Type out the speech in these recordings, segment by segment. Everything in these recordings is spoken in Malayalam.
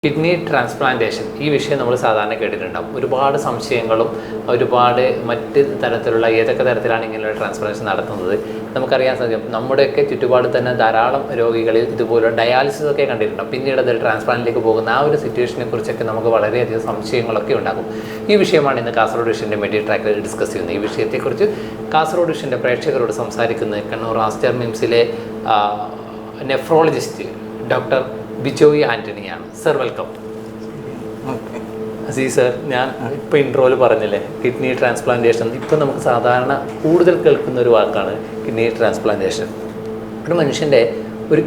കിഡ്നി ട്രാൻസ്പ്ലാന്റേഷൻ ഈ വിഷയം നമ്മൾ സാധാരണ കേട്ടിട്ടുണ്ടാകും. ഒരുപാട് സംശയങ്ങളും ഒരുപാട് മറ്റ് തരത്തിലുള്ള ഏതൊക്കെ തരത്തിലാണ് ഇങ്ങനെയുള്ള ട്രാൻസ്പ്ലാന്റേഷൻ നടത്തുന്നത് നമുക്കറിയാൻ സാധിക്കും. നമ്മുടെയൊക്കെ ചുറ്റുപാട് തന്നെ ധാരാളം രോഗികളിൽ ഇതുപോലെ ഡയാലിസിസ് ഒക്കെ കണ്ടിട്ടുണ്ടാകും. പിന്നീട് അതിൽ ട്രാൻസ്പ്ലാന്റിലേക്ക് പോകുന്ന ആ ഒരു സിറ്റുവേഷനെ കുറിച്ചൊക്കെ നമുക്ക് വളരെയധികം സംശയങ്ങളൊക്കെ ഉണ്ടാകും. ഈ വിഷയമാണ് ഇന്ന് കാസർഗോഡ് വിഷൻ്റെ മെഡി ട്രാക്കിൽ ഡിസ്കസ് ചെയ്യുന്നത്. ഈ വിഷയത്തെക്കുറിച്ച് കാസർഗോഡ് വിഷൻ്റെ പ്രേക്ഷകരോട് സംസാരിക്കുന്നത് കണ്ണൂർ ആസ്റ്റർ മിംസിലെ നെഫ്രോളജിസ്റ്റ് ഡോക്ടർ ബിജോയ് ആൻ്റണിയാണ്. Sir welcome. സർ, ഞാൻ ഇപ്പോൾ ഇൻട്രോയിൽ പറഞ്ഞില്ലേ കിഡ്നി ട്രാൻസ്പ്ലാന്റേഷൻ. ഇപ്പം നമുക്ക് സാധാരണ കൂടുതൽ കേൾക്കുന്ന ഒരു വാക്കാണ് കിഡ്നി ട്രാൻസ്പ്ലാന്റേഷൻ. ഒരു മനുഷ്യൻ്റെ ഒരു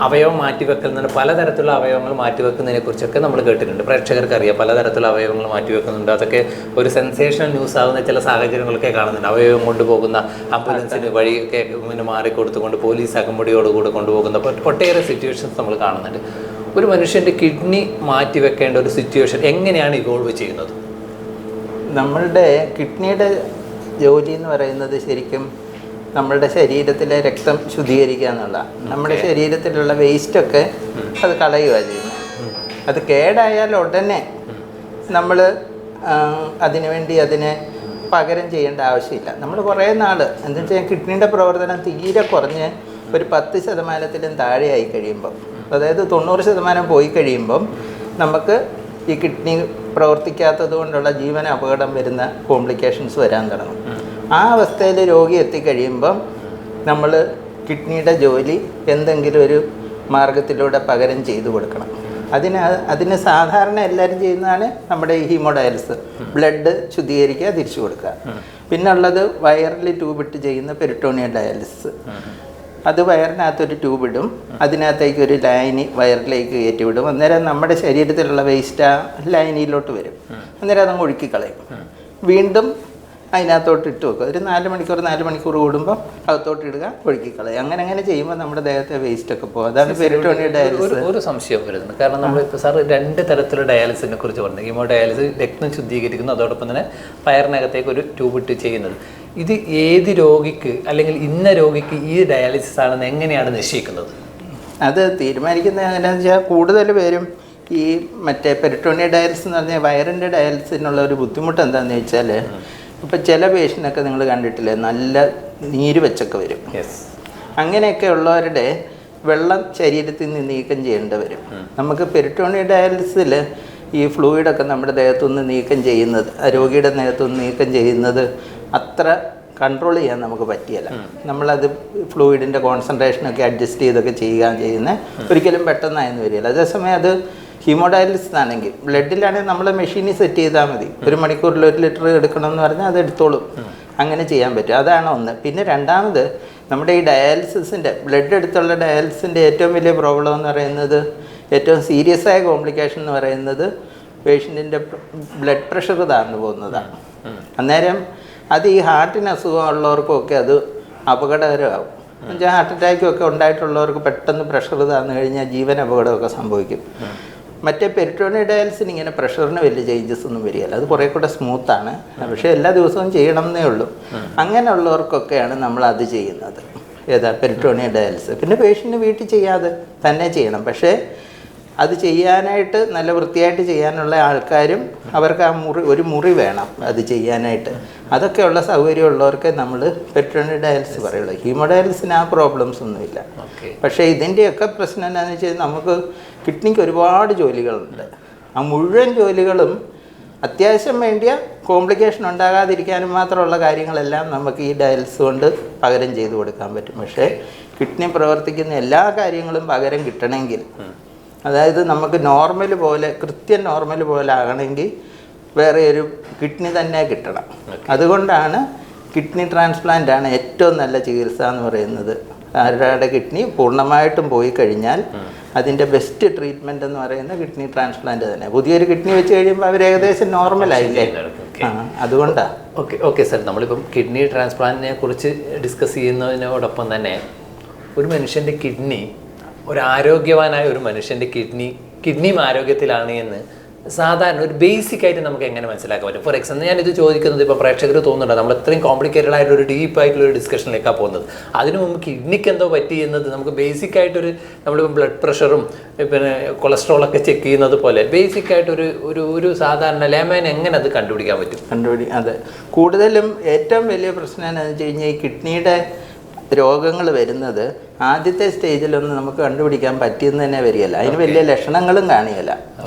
അവയവം മാറ്റിവെക്കൽ എന്ന് പറഞ്ഞാൽ പലതരത്തിലുള്ള അവയവങ്ങൾ മാറ്റിവെക്കുന്നതിനെ കുറിച്ചൊക്കെ നമ്മൾ കേട്ടിട്ടുണ്ട്. പ്രേക്ഷകർക്ക് അറിയാം പലതരത്തിലുള്ള അവയവങ്ങൾ മാറ്റിവെക്കുന്നുണ്ട്. അതൊക്കെ ഒരു സെൻസേഷണൽ ന്യൂസ് ആകുന്ന ചില സാഹചര്യങ്ങളൊക്കെ കാണുന്നുണ്ട്. അവയവം കൊണ്ടുപോകുന്ന ആംബുലൻസിന് വഴിയൊക്കെ ഇങ്ങനെ മാറിക്കൊടുത്തുകൊണ്ട് പോലീസ് അകമ്പടിയോടുകൂടി കൊണ്ടുപോകുന്ന ഒട്ടേറെ സിറ്റുവേഷൻസ് നമ്മൾ കാണുന്നുണ്ട്. ഒരു മനുഷ്യൻ്റെ കിഡ്നി മാറ്റിവെക്കേണ്ട ഒരു സിറ്റുവേഷൻ എങ്ങനെയാണ് ഇവോൾവ് ചെയ്യുന്നത്? നമ്മളുടെ കിഡ്നിയുടെ ജോലി എന്ന് പറയുന്നത് ശരിക്കും നമ്മളുടെ ശരീരത്തിലെ രക്തം ശുദ്ധീകരിക്കുക എന്നുള്ള, നമ്മുടെ ശരീരത്തിലുള്ള വേസ്റ്റൊക്കെ അത് കളയുക ചെയ്യുന്നത്. അത് കേടായാൽ ഉടനെ നമ്മൾ അതിനെ പകരം ചെയ്യേണ്ട ആവശ്യമില്ല. നമ്മൾ കുറേ നാൾ എന്താ വെച്ചാൽ കിഡ്നിയുടെ പ്രവർത്തനം തീരെ കുറഞ്ഞ് ഒരു 10% താഴെയായി കഴിയുമ്പം, അതായത് 90% പോയി കഴിയുമ്പം നമുക്ക് ഈ കിഡ്നി പ്രവർത്തിക്കാത്തത് കൊണ്ടുള്ള ജീവന അപകടം വരുന്ന കോംപ്ലിക്കേഷൻസ് വരാൻ തുടങ്ങും. ആ അവസ്ഥയിൽ രോഗി എത്തിക്കഴിയുമ്പം നമ്മൾ കിഡ്നിയുടെ ജോലി എന്തെങ്കിലും ഒരു മാർഗത്തിലൂടെ പകരം ചെയ്തു കൊടുക്കണം. അതിന് സാധാരണ എല്ലാവരും ചെയ്യുന്നതാണ് നമ്മുടെ ഈ ഹീമോഡയാലിസിസ്, ബ്ലഡ് ശുദ്ധീകരിക്കുക, തിരിച്ചു കൊടുക്കുക. പിന്നുള്ളത് വയറിൽ ട്യൂബിട്ട് ചെയ്യുന്ന പെരിട്ടോണിയൽ ഡയാലിസിസ്. അത് വയറിനകത്തൊരു ട്യൂബ് ഇടും, അതിനകത്തേക്ക് ഒരു ലൈനി വയറിലേക്ക് കയറ്റി വിടും. അന്നേരം നമ്മുടെ ശരീരത്തിലുള്ള വേസ്റ്റ് ആ ലൈനിയിലോട്ട് വരും. അന്നേരം അതങ്ങ് ഒഴുക്കിക്കളയും. വീണ്ടും അതിനകത്തോട്ട് ഇട്ട് വെക്കും. ഒരു 4 മണിക്കൂർ കൂടുമ്പോൾ അകത്തോട്ട് ഇടുക, ഒഴുക്കിക്കളയും. അങ്ങനെ ചെയ്യുമ്പോൾ നമ്മുടെ ദേഹത്തെ വേസ്റ്റൊക്കെ പോകും. അതാണ് പെരിട്ടോണിയൽ ഡയാലിസിസ്. ഒരു സംശയം വരുന്നത്, കാരണം നമ്മളിപ്പോൾ സാർ 2 തരത്തിലുള്ള ഡയാലിസിനെ കുറിച്ച് പറഞ്ഞു. ഹീമോ ഡയാലിസിസ് രക്തം ശുദ്ധീകരിക്കുന്നു, അതോടൊപ്പം തന്നെ വയറിനകത്തേക്ക് ഒരു ട്യൂബ് ഇട്ട് ചെയ്യുന്നത്. ഇത് ഏത് രോഗിക്ക് അല്ലെങ്കിൽ ഇന്ന രോഗിക്ക് ഈ ഡയാലിസിസ് ആണെന്ന് എങ്ങനെയാണ് നിശ്ചയിക്കുന്നത്? അത് തീരുമാനിക്കുന്നത് എങ്ങനെയാണെന്ന് വെച്ചാൽ കൂടുതൽ പേരും ഈ മറ്റേ പെരിട്ടോണിയൽ ഡയാലിസിസ് എന്ന് പറഞ്ഞാൽ വയറിൻ്റെ ഡയാലിസിനുള്ള ഒരു ബുദ്ധിമുട്ട് എന്താണെന്ന് വെച്ചാൽ, ഇപ്പം ചില പേഷ്യൻ്റൊക്കെ നിങ്ങൾ കണ്ടിട്ടില്ലേ, നല്ല നീര് വെച്ചൊക്കെ വരും. അങ്ങനെയൊക്കെ ഉള്ളവരുടെ വെള്ളം ശരീരത്തിൽ നിന്ന് നീക്കം ചെയ്യേണ്ടി വരും. നമുക്ക് പെരിട്ടോണിയൽ ഡയാലിസിസിൽ ഈ ഫ്ലൂയിഡൊക്കെ നമ്മുടെ ദേഹത്തുനിന്ന് നീക്കം ചെയ്യുന്നത്, രോഗിയുടെ ദേഹത്തുനിന്ന് നീക്കം ചെയ്യുന്നത് അത്ര കൺട്രോൾ ചെയ്യാൻ നമുക്ക് പറ്റിയല്ല. നമ്മളത് ഫ്ലൂയിഡിൻ്റെ കോൺസെൻട്രേഷനൊക്കെ അഡ്ജസ്റ്റ് ചെയ്തൊക്കെ ചെയ്യുന്നത് ഒരിക്കലും പെട്ടെന്നായെന്ന് വരികയില്ല. അതേസമയം അത് ഹീമോഡയാലിസിസ് ആണെങ്കിൽ, ബ്ലഡിലാണെങ്കിൽ നമ്മൾ മെഷീനിൽ സെറ്റ് ചെയ്താൽ മതി. 1 മണിക്കൂറിൽ 1 ലിറ്റർ എടുക്കണമെന്ന് പറഞ്ഞാൽ അത് എടുത്തോളും. അങ്ങനെ ചെയ്യാൻ പറ്റും. അതാണ് ഒന്ന്. പിന്നെ രണ്ടാമത്, നമ്മുടെ ഈ ഡയാലിസിസിൻ്റെ ബ്ലഡ് എടുത്തുള്ള ഡയാലിസിൻ്റെ ഏറ്റവും വലിയ പ്രോബ്ലം എന്ന് പറയുന്നത്, ഏറ്റവും സീരിയസ് ആയ കോംപ്ലിക്കേഷൻ എന്ന് പറയുന്നത് പേഷ്യൻറ്റിൻ്റെ ബ്ലഡ് പ്രഷർ താഴ്ന്നു പോകുന്നതാണ്. അന്നേരം അത് ഈ ഹാർട്ടിന് അസുഖമുള്ളവർക്കൊക്കെ അത് അപകടകരമാകും. എന്നുവെച്ചാൽ ഹാർട്ട് അറ്റാക്കൊക്കെ ഉണ്ടായിട്ടുള്ളവർക്ക് പെട്ടെന്ന് പ്രഷർ താഴ്ന്നു കഴിഞ്ഞാൽ ജീവൻ അപകടമൊക്കെ സംഭവിക്കും. മറ്റേ പെരിട്ടോണിയൽ ഡയാലിസിന് ഇങ്ങനെ പ്രഷറിന് വലിയ ചേഞ്ചസ് ഒന്നും വരികയില്ല. അത് കുറേ കൂടെ സ്മൂത്താണ്. പക്ഷേ എല്ലാ ദിവസവും ചെയ്യണം എന്നേ ഉള്ളൂ. അങ്ങനെയുള്ളവർക്കൊക്കെയാണ് നമ്മൾ അത് ചെയ്യുന്നത്. ഏതാ പെരിട്ടോണിയൽ ഡയാലിസിസ്. പിന്നെ പേഷ്യൻ്റ് വീട്ടിൽ ചെയ്യാതെ തന്നെ ചെയ്യണം. പക്ഷേ അത് ചെയ്യാനായിട്ട് നല്ല വൃത്തിയായിട്ട് ചെയ്യാനുള്ള ആൾക്കാരും അവർക്ക് ആ ഒരു മുറി വേണം അത് ചെയ്യാനായിട്ട്. അതൊക്കെയുള്ള സൗകര്യമുള്ളവർക്ക് നമ്മൾ പെരിട്ടോണിയൽ ഡയാലിസിസ് പറയുള്ളൂ. ഹീമോഡയാലിസിന് ആ പ്രോബ്ലംസ് ഒന്നുമില്ല. പക്ഷേ ഇതിൻ്റെയൊക്കെ പ്രശ്നം എന്താണെന്ന് വെച്ചാൽ, നമുക്ക് കിഡ്നിക്ക് ഒരുപാട് ജോലികളുണ്ട്. ആ മുഴുവൻ ജോലികളും അത്യാവശ്യം വേണ്ടിയ കോംപ്ലിക്കേഷൻ ഉണ്ടാകാതിരിക്കാനും മാത്രമുള്ള കാര്യങ്ങളെല്ലാം നമുക്ക് ഈ ഡയാലിസിസ് കൊണ്ട് പകരം ചെയ്തു കൊടുക്കാൻ പറ്റും. പക്ഷേ കിഡ്നി പ്രവർത്തിക്കുന്ന എല്ലാ കാര്യങ്ങളും പകരം കിട്ടണമെങ്കിൽ, അതായത് നമുക്ക് നോർമൽ പോലെ, കൃത്യം നോർമൽ പോലെ ആകണമെങ്കിൽ വേറെ ഒരു കിഡ്നി തന്നെ കിട്ടണം. അതുകൊണ്ടാണ് കിഡ്നി ട്രാൻസ്പ്ലാന്റ് ആണ് ഏറ്റവും നല്ല ചികിത്സ എന്ന് പറയുന്നത്. ആരുടെ കിഡ്നി പൂർണ്ണമായിട്ടും പോയി കഴിഞ്ഞാൽ അതിൻ്റെ ബെസ്റ്റ് ട്രീറ്റ്മെൻറ്റ് എന്ന് പറയുന്നത് കിഡ്നി ട്രാൻസ്പ്ലാന്റ് തന്നെ. പുതിയൊരു കിഡ്നി വെച്ച് കഴിയുമ്പോൾ അവർ ഏകദേശം നോർമലായില്ലേ. അതുകൊണ്ടാണ്. ഓക്കെ സാർ, നമ്മളിപ്പം കിഡ്നി ട്രാൻസ്പ്ലാന്റിനെ കുറിച്ച് ഡിസ്കസ് ചെയ്യുന്നതിനോടൊപ്പം തന്നെ ഒരു മനുഷ്യൻ്റെ കിഡ്നി, ഒരു ആരോഗ്യവാനായ ഒരു മനുഷ്യൻ്റെ കിഡ്നിയും ആരോഗ്യത്തിലാണ് എന്ന് സാധാരണ ഒരു ബേസിക് ആയിട്ട് നമുക്ക് എങ്ങനെ മനസ്സിലാക്കാൻ പറ്റും? ഫോർ എക്സാമ്പിൾ ഞാനിത് ചോദിക്കുന്നത് ഇപ്പോൾ പ്രേക്ഷകർ തോന്നുന്നുണ്ട് നമ്മൾ ഇത്രയും കോംപ്ലിക്കേറ്റഡ് ആയിട്ട് ഒരു ഡീപ്പ് ആയിട്ടുള്ള ഒരു ഡിസ്കഷനിലേക്കാണ് പോകുന്നത്. അതിനു മുമ്പ് കിഡ്നിക്ക് എന്തോ പറ്റി എന്നത് നമുക്ക് ബേസിക് ആയിട്ടൊരു നമ്മളിപ്പോൾ ബ്ലഡ് പ്രഷറും പിന്നെ കൊളസ്ട്രോളൊക്കെ ചെക്ക് ചെയ്യുന്നത് പോലെ ബേസിക് ആയിട്ട് ഒരു സാധാരണ ലേമാൻ എങ്ങനെ അത് കണ്ടുപിടിക്കാൻ പറ്റും? അതെ, കൂടുതലും ഏറ്റവും വലിയ പ്രശ്നം എന്താണെന്ന് വെച്ച് കഴിഞ്ഞാൽ ഈ കിഡ്നിയുടെ രോഗങ്ങൾ വരുന്നത് ആദ്യത്തെ സ്റ്റേജിലൊന്നും നമുക്ക് കണ്ടുപിടിക്കാൻ പറ്റിയെന്ന് തന്നെ വരികയില്ല. അതിന് വലിയ ലക്ഷണങ്ങളും കാണില്ല.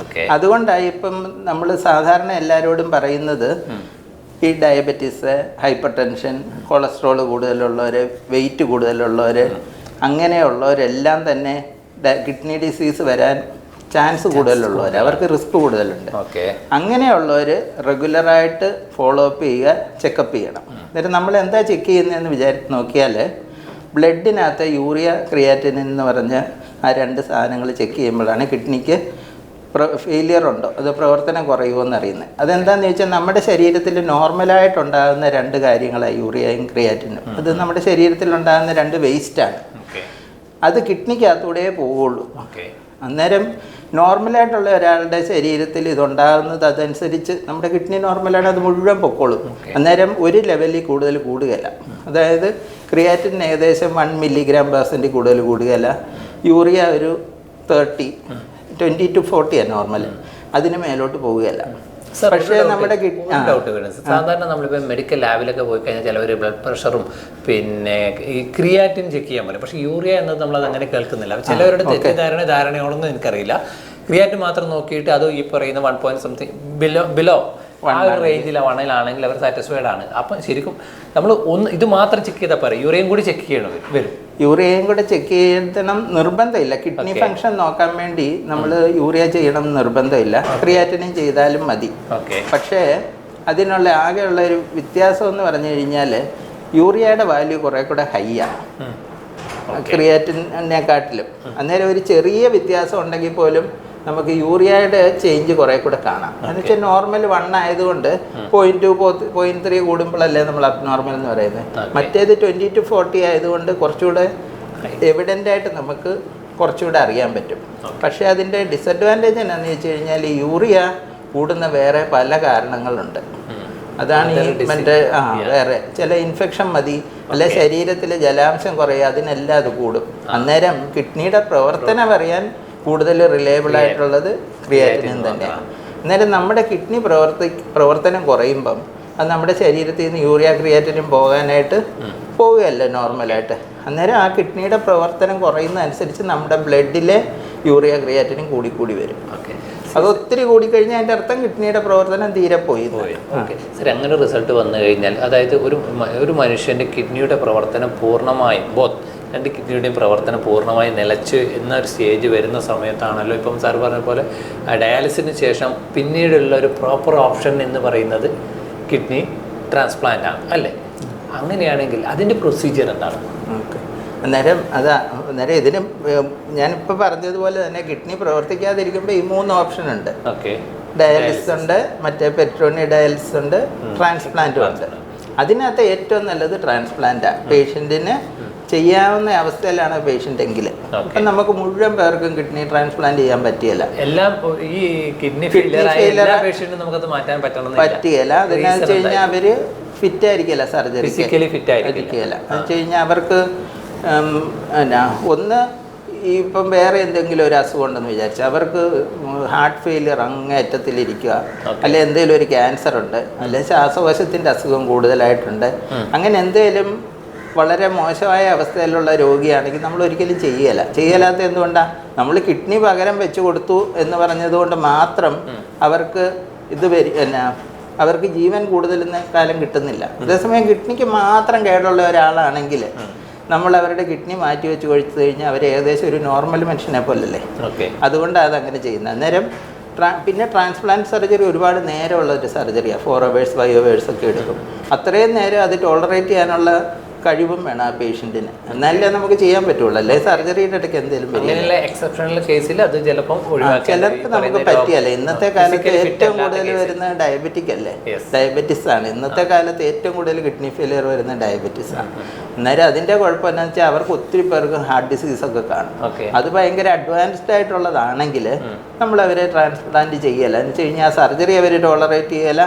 അതുകൊണ്ടായി ഇപ്പം നമ്മൾ സാധാരണ എല്ലാവരോടും പറയുന്നത് ഈ ഡയബറ്റീസ്, ഹൈപ്പർ ടെൻഷൻ, കൊളസ്ട്രോൾ കൂടുതലുള്ളവർ, വെയിറ്റ് കൂടുതലുള്ളവർ, അങ്ങനെയുള്ളവരെല്ലാം തന്നെ കിഡ്നി ഡിസീസ് വരാൻ ചാൻസ് കൂടുതലുള്ളവർ, അവർക്ക് റിസ്ക് കൂടുതലുണ്ട്. അങ്ങനെയുള്ളവർ റെഗുലറായിട്ട് ഫോളോ അപ്പ് ചെയ്യുക, ചെക്കപ്പ് ചെയ്യണം. എന്നിട്ട് നമ്മൾ എന്താ ചെക്ക് ചെയ്യുന്നതെന്ന് വിചാരിച്ച് നോക്കിയാൽ ബ്ലഡിനകത്ത് യൂറിയ, ക്രിയാറ്റിനിൻ എന്ന് പറഞ്ഞ ആ 2 സാധനങ്ങൾ ചെക്ക് ചെയ്യുമ്പോഴാണ് കിഡ്നിക്ക് ഫെയിലിയർ ഉണ്ടോ, അത് പ്രവർത്തനം കുറയുമോ എന്നറിയുന്നത്. അതെന്താണെന്ന് ചോദിച്ചാൽ നമ്മുടെ ശരീരത്തിൽ നോർമലായിട്ടുണ്ടാകുന്ന 2 കാര്യങ്ങളാണ് യൂറിയയും ക്രിയാറ്റിനും. അത് നമ്മുടെ ശരീരത്തിലുണ്ടാകുന്ന 2 വേസ്റ്റാണ്. അത് കിഡ്നിക്കകത്തൂടെ പോവുള്ളൂ. അന്നേരം നോർമലായിട്ടുള്ള ഒരാളുടെ ശരീരത്തിൽ ഇതുണ്ടാകുന്നത് അതനുസരിച്ച് നമ്മുടെ കിഡ്നി നോർമലാണ്, അത് മുഴുവൻ പൊക്കോളും. അന്നേരം ഒരു ലെവലിൽ കൂടുതൽ കൂടുകയില്ല. അതായത് ക്രിയാറ്റിൻ ഏകദേശം 1 mg/% കൂടുതൽ കൂടുകയില്ല. യൂറിയ ഒരു 20 to 40 നോർമൽ, അതിന് മേലോട്ട് പോവുകയല്ല. പക്ഷേ നമ്മുടെ ഡൗട്ട് വരുന്നത് സാധാരണ നമ്മളിപ്പോൾ മെഡിക്കൽ ലാബിലൊക്കെ പോയി കഴിഞ്ഞാൽ ചിലവർ ബ്ലഡ് പ്രഷറും പിന്നെ ഈ ക്രിയാറ്റിൻ ചെക്ക് ചെയ്യാൻ പറ്റും. പക്ഷേ യൂറിയ എന്നത് നമ്മളത് അങ്ങനെ കേൾക്കുന്നില്ല. ചിലവരുടെ ധാരണയോടൊന്നും എനിക്കറിയില്ല. ക്രിയാറ്റിൻ മാത്രം നോക്കിയിട്ട് അത് ഈ പറയുന്ന 1 ബിലോ ആ ഒരു റേഞ്ചിലാണെങ്കിൽ അവർ സാറ്റിസ്ഫൈഡ് ആണ്. അപ്പം ശരിക്കും നമ്മൾ ഇത് മാത്രം ചെക്ക് ചെയ്താൽ പറയും, യൂറിയയും കൂടി ചെക്ക് ചെയ്യണം വരും. യൂറിയയും കൂടെ ചെക്ക് ചെയ്യണം നിർബന്ധമില്ല. കിഡ്നി ഫംഗ്ഷൻ നോക്കാൻ വേണ്ടി നമ്മൾ യൂറിയ ചെയ്യണം നിർബന്ധമില്ല, ക്രിയാറ്റിനും ചെയ്താലും മതി. പക്ഷേ അതിനുള്ള ആകെയുള്ള ഒരു വ്യത്യാസം എന്ന് പറഞ്ഞു കഴിഞ്ഞാൽ യൂറിയയുടെ വാല്യൂ കുറേ കൂടെ ഹൈയാണ് ക്രിയാറ്റിനെക്കാട്ടിലും. അന്നേരം ഒരു ചെറിയ വ്യത്യാസം ഉണ്ടെങ്കിൽ പോലും നമുക്ക് യൂറിയയുടെ ചേഞ്ച് കുറേ കൂടെ കാണാം. എന്ന് വെച്ചാൽ നോർമൽ 1 ആയതുകൊണ്ട് 0.2, 0.3 കൂടുമ്പോഴല്ലേ നമ്മൾ അബ്നോർമൽ എന്ന് പറയുന്നത്. മറ്റേത് 20 to 40 ആയതുകൊണ്ട് കുറച്ചുകൂടെ എവിഡൻ്റ് ആയിട്ട് നമുക്ക് കുറച്ചുകൂടെ അറിയാൻ പറ്റും. പക്ഷേ അതിൻ്റെ ഡിസഡ്വാൻറ്റേജ് എന്നാന്ന് വെച്ച് കഴിഞ്ഞാൽ ഈ യൂറിയ കൂടുന്ന വേറെ പല കാരണങ്ങളുണ്ട്. അതാണ് ഈ വേറെ ചില ഇൻഫെക്ഷൻ മതി, അല്ലെ ശരീരത്തിൽ ജലാംശം കുറയുക, അതിനെല്ലാം അത് കൂടും. അന്നേരം കിഡ്നിയുടെ പ്രവർത്തനം അറിയാൻ കൂടുതൽ റിലയബിൾ ആയിട്ടുള്ളത് ക്രിയാറ്റിനിൻ തന്നെയാണ്. അന്നേരം നമ്മുടെ കിഡ്നി പ്രവർത്തനം കുറയുമ്പം അത് നമ്മുടെ ശരീരത്തിൽ നിന്ന് യൂറിയ, ക്രിയാറ്റിനും പോകാനായിട്ട് പോവുകയല്ല നോർമലായിട്ട്. അന്നേരം ആ കിഡ്നിയുടെ പ്രവർത്തനം കുറയുന്നതനുസരിച്ച് നമ്മുടെ ബ്ലഡിലെ യൂറിയ, ക്രിയാറ്റിനും കൂടി വരും. അത് ഒത്തിരി കൂടിക്കഴിഞ്ഞാൽ അതിൻ്റെ അർത്ഥം കിഡ്നിയുടെ പ്രവർത്തനം തീരെ പോയി. ശരി, അങ്ങനെ റിസൾട്ട് വന്നു കഴിഞ്ഞാൽ അതായത് ഒരു മനുഷ്യൻ്റെ കിഡ്നിയുടെ പ്രവർത്തനം പൂർണ്ണമായും 2 കിഡ്നിയുടെയും പ്രവർത്തനം പൂർണ്ണമായി നിലച്ച് എന്നൊരു സ്റ്റേജ് വരുന്ന സമയത്താണല്ലോ ഇപ്പം സാർ പറഞ്ഞ പോലെ ഡയാലിസിന് ശേഷം പിന്നീടുള്ള ഒരു പ്രോപ്പർ ഓപ്ഷൻ എന്ന് പറയുന്നത് കിഡ്നി ട്രാൻസ്പ്ലാന്റ് ആണ് അല്ലേ? അങ്ങനെയാണെങ്കിൽ അതിൻ്റെ പ്രൊസീജിയർ എന്താണ്? അന്നേരം ഇതിന് ഞാനിപ്പോൾ പറഞ്ഞതുപോലെ തന്നെ കിഡ്നി പ്രവർത്തിക്കാതിരിക്കുമ്പോൾ ഈ 3 ഓപ്ഷൻ ഉണ്ട്. ഡയാലിസിസ് ഉണ്ട്, മറ്റേ പെരിറ്റോണിയൽ ഡയാലിസിസ് ഉണ്ട്, ട്രാൻസ്പ്ലാന്റും ഉണ്ട്. അതിനകത്ത് ഏറ്റവും നല്ലത് ട്രാൻസ്പ്ലാന്റാണ്. പേഷ്യൻറ്റിന് ചെയ്യാവുന്ന അവസ്ഥയിലാണ് പേഷ്യൻ്റ് എങ്കിൽ. അപ്പം നമുക്ക് മുഴുവൻ പേർക്കും കിഡ്നി ട്രാൻസ്പ്ലാന്റ് ചെയ്യാൻ പറ്റിയല്ല. എല്ലാം ഈ കിഡ്നി ഫെയിലിയർ പറ്റിയല്ല. അതെന്നു വെച്ച് കഴിഞ്ഞാൽ അവർ ഫിറ്റ് ആയിരിക്കില്ല, സർജറി ഫിറ്റ് ആയിരിക്കില്ല. എന്ന് വെച്ച് കഴിഞ്ഞാൽ അവർക്ക് ഒന്ന് ഇപ്പം വേറെ എന്തെങ്കിലും ഒരു അസുഖം ഉണ്ടെന്ന് വിചാരിച്ചാൽ അവർക്ക് ഹാർട്ട് ഫെയിലിയർ അങ്ങേറ്റത്തിലിരിക്കുക, അല്ലെ എന്തെങ്കിലും ഒരു ക്യാൻസർ ഉണ്ട്, അല്ലെ ശ്വാസകോശത്തിൻ്റെ അസുഖം കൂടുതലായിട്ടുണ്ട്, അങ്ങനെ എന്തെങ്കിലും വളരെ മോശമായ അവസ്ഥയിലുള്ള രോഗിയാണെങ്കിൽ നമ്മൾ ഒരിക്കലും ചെയ്യലാത്ത എന്തുകൊണ്ടാണ്? നമ്മൾ കിഡ്നി പകരം വെച്ച് കൊടുത്തു എന്ന് പറഞ്ഞതുകൊണ്ട് മാത്രം അവർക്ക് അവർക്ക് ജീവൻ കൂടുതൽ കാലം കിട്ടുന്നില്ല. അതേസമയം കിഡ്നിക്ക് മാത്രം കേടുള്ള ഒരാളാണെങ്കിൽ നമ്മൾ അവരുടെ കിഡ്നി മാറ്റി വെച്ച് കൊടുത്തു കഴിഞ്ഞാൽ അവർ ഏകദേശം ഒരു നോർമൽ മനുഷ്യനെ പോലല്ലേ. അതുകൊണ്ടാണ് അതങ്ങനെ ചെയ്യുന്നത്. അന്നേരം പിന്നെ ട്രാൻസ്പ്ലാന്റ് സർജറി ഒരുപാട് നേരമുള്ള ഒരു സർജറിയാണ്. 4 hours 5 hours ഒക്കെ എടുക്കും. അത്രയും നേരം അത് ടോളറേറ്റ് ചെയ്യാനുള്ള കഴിവും വേണം ആ പേഷ്യൻറ്റിന്, എന്നാലേ നമുക്ക് ചെയ്യാൻ പറ്റുള്ളൂ. അല്ലെ സർജറിയുടെ ഇടയ്ക്ക് എന്തെങ്കിലും അങ്ങനെയുള്ള എക്സെപ്ഷണൽ കേസിൽ അത് ചിലപ്പം ചിലർക്ക് നമുക്ക് പറ്റിയല്ല. ഇന്നത്തെ കാലത്ത് ഏറ്റവും കൂടുതൽ വരുന്ന ഡയബറ്റിക് അല്ലേ, ഡയബറ്റിസ് ആണ് ഇന്നത്തെ കാലത്ത് ഏറ്റവും കൂടുതൽ കിഡ്നി ഫെയിലിയർ വരുന്ന ഡയബറ്റിസ് ആണ്. അന്നേരം അതിൻ്റെ കുഴപ്പം എന്താണെന്ന് വെച്ചാൽ അവർക്ക് ഒത്തിരി പേർക്ക് ഹാർട്ട് ഡിസീസ് ഒക്കെ കാണും. അത് ഭയങ്കര അഡ്വാൻസ്ഡ് ആയിട്ടുള്ളതാണെങ്കിൽ നമ്മൾ അവരെ ട്രാൻസ്പ്ലാന്റ് ചെയ്യല എന്ന് വെച്ച് കഴിഞ്ഞാൽ ആ സർജറി അവർ ടോളറേറ്റ് ചെയ്യല.